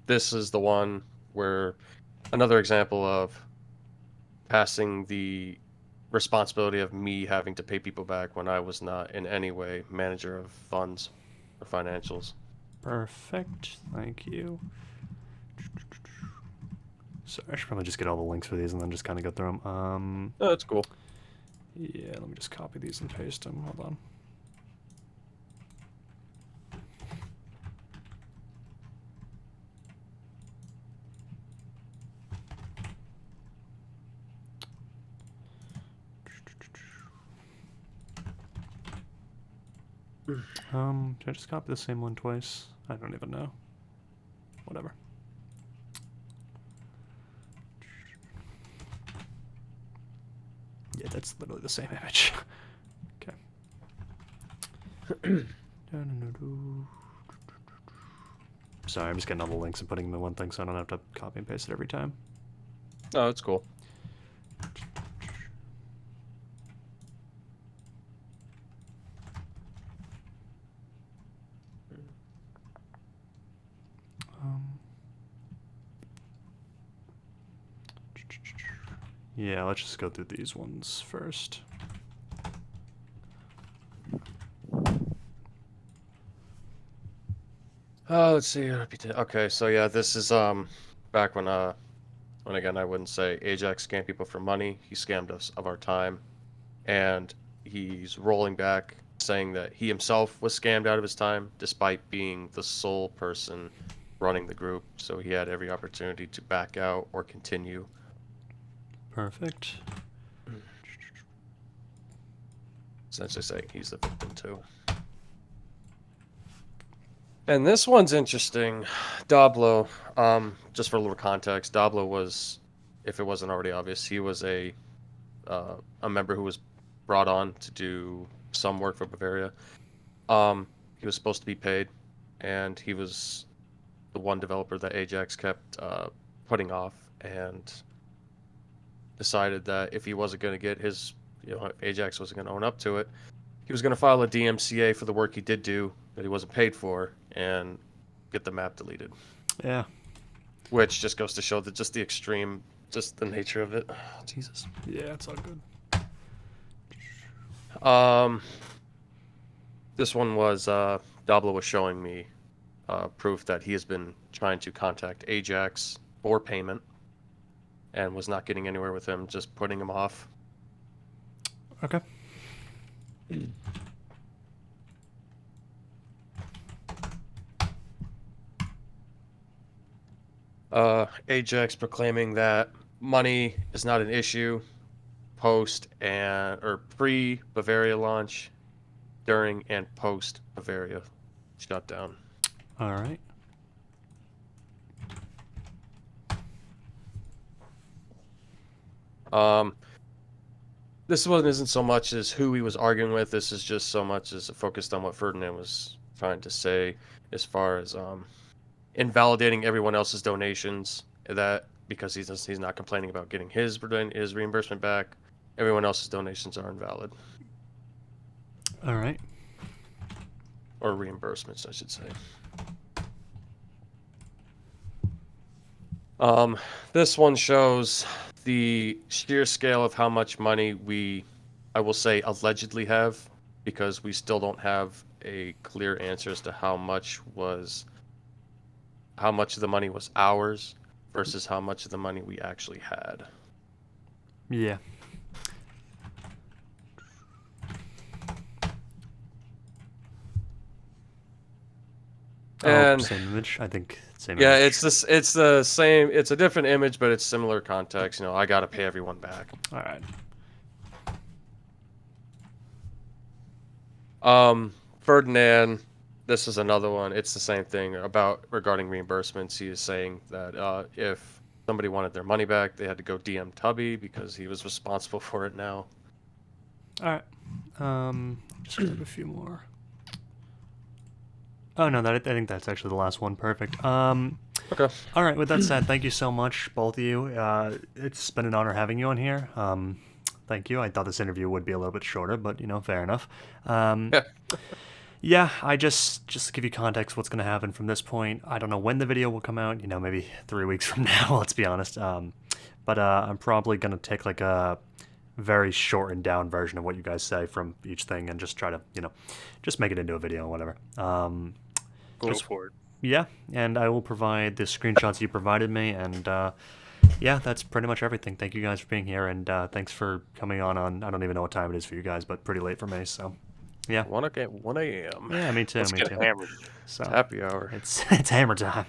This is the one where another example of passing the responsibility of me having to pay people back when I was not in any way manager of funds or financials. Perfect. Thank you. So I should probably just get all the links for these and then just kind of go through them. Oh, that's cool. Yeah, let me just copy these and paste them. Hold on. Did I just copy the same one twice? I don't even know. Whatever. Yeah, that's literally the same image. Okay. Sorry, I'm just getting all the links and putting them in one thing so I don't have to copy and paste it every time. Oh, it's cool. Yeah, let's just go through these ones first. Let's see. Okay, so yeah, this is back when again I wouldn't say Ajax scammed people for money. He scammed us of our time, and he's rolling back, saying that he himself was scammed out of his time, despite being the sole person running the group. So he had every opportunity to back out or continue. Perfect. Essentially saying he's the victim too. And this one's interesting. Doblo, just for a little context, Doblo was, if it wasn't already obvious, he was a member who was brought on to do some work for Bavaria. He was supposed to be paid, and he was the one developer that Ajax kept putting off, and decided that if he wasn't going to get his, if Ajax wasn't going to own up to it, he was going to file a DMCA for the work he did do that he wasn't paid for and get the map deleted. Yeah. Which just goes to show that just the extreme, just the nature of it. Jesus. Yeah, it's all good. This one was, Dablo was showing me proof that he has been trying to contact Ajax for payment and was not getting anywhere with him, just putting him off. Okay. Ajax proclaiming that money is not an issue post or pre Bavaria launch, during and post Bavaria shutdown. All right. This one isn't so much as who he was arguing with. This is just so much as focused on what Ferdinand was trying to say, as far as invalidating everyone else's donations. That because he's not complaining about getting his reimbursement back. Everyone else's donations are invalid. All right. Or reimbursements, I should say. This one shows the sheer scale of how much money I will say, allegedly have, because we still don't have a clear answer as to how much of the money was ours versus how much of the money we actually had. Yeah. And same image. I think same yeah, image. it's the same. It's a different image, but it's similar context. I got to pay everyone back. All right. Ferdinand, this is another one. It's the same thing regarding reimbursements. He is saying that if somebody wanted their money back, they had to go DM Tubby because he was responsible for it now. All right. Just grab a few more. Oh no, I think that's actually the last one. Perfect. Okay. All right. With that said, thank you so much, both of you. It's been an honor having you on here. Thank you. I thought this interview would be a little bit shorter, but fair enough. Yeah, I just to give you context, what's going to happen from this point. I don't know when the video will come out. Maybe 3 weeks from now. Let's be honest. But I'm probably going to take like a very shortened down version of what you guys say from each thing and just try to just make it into a video or whatever. Go for it. Yeah, and I will provide the screenshots you provided me, and yeah, that's pretty much everything. Thank you guys for being here, and thanks for coming on. I don't even know what time it is for you guys, but pretty late for me, so yeah. 1 a.m. Yeah, me too. Let's me get too. hammered. So Happy hour. it's hammer time.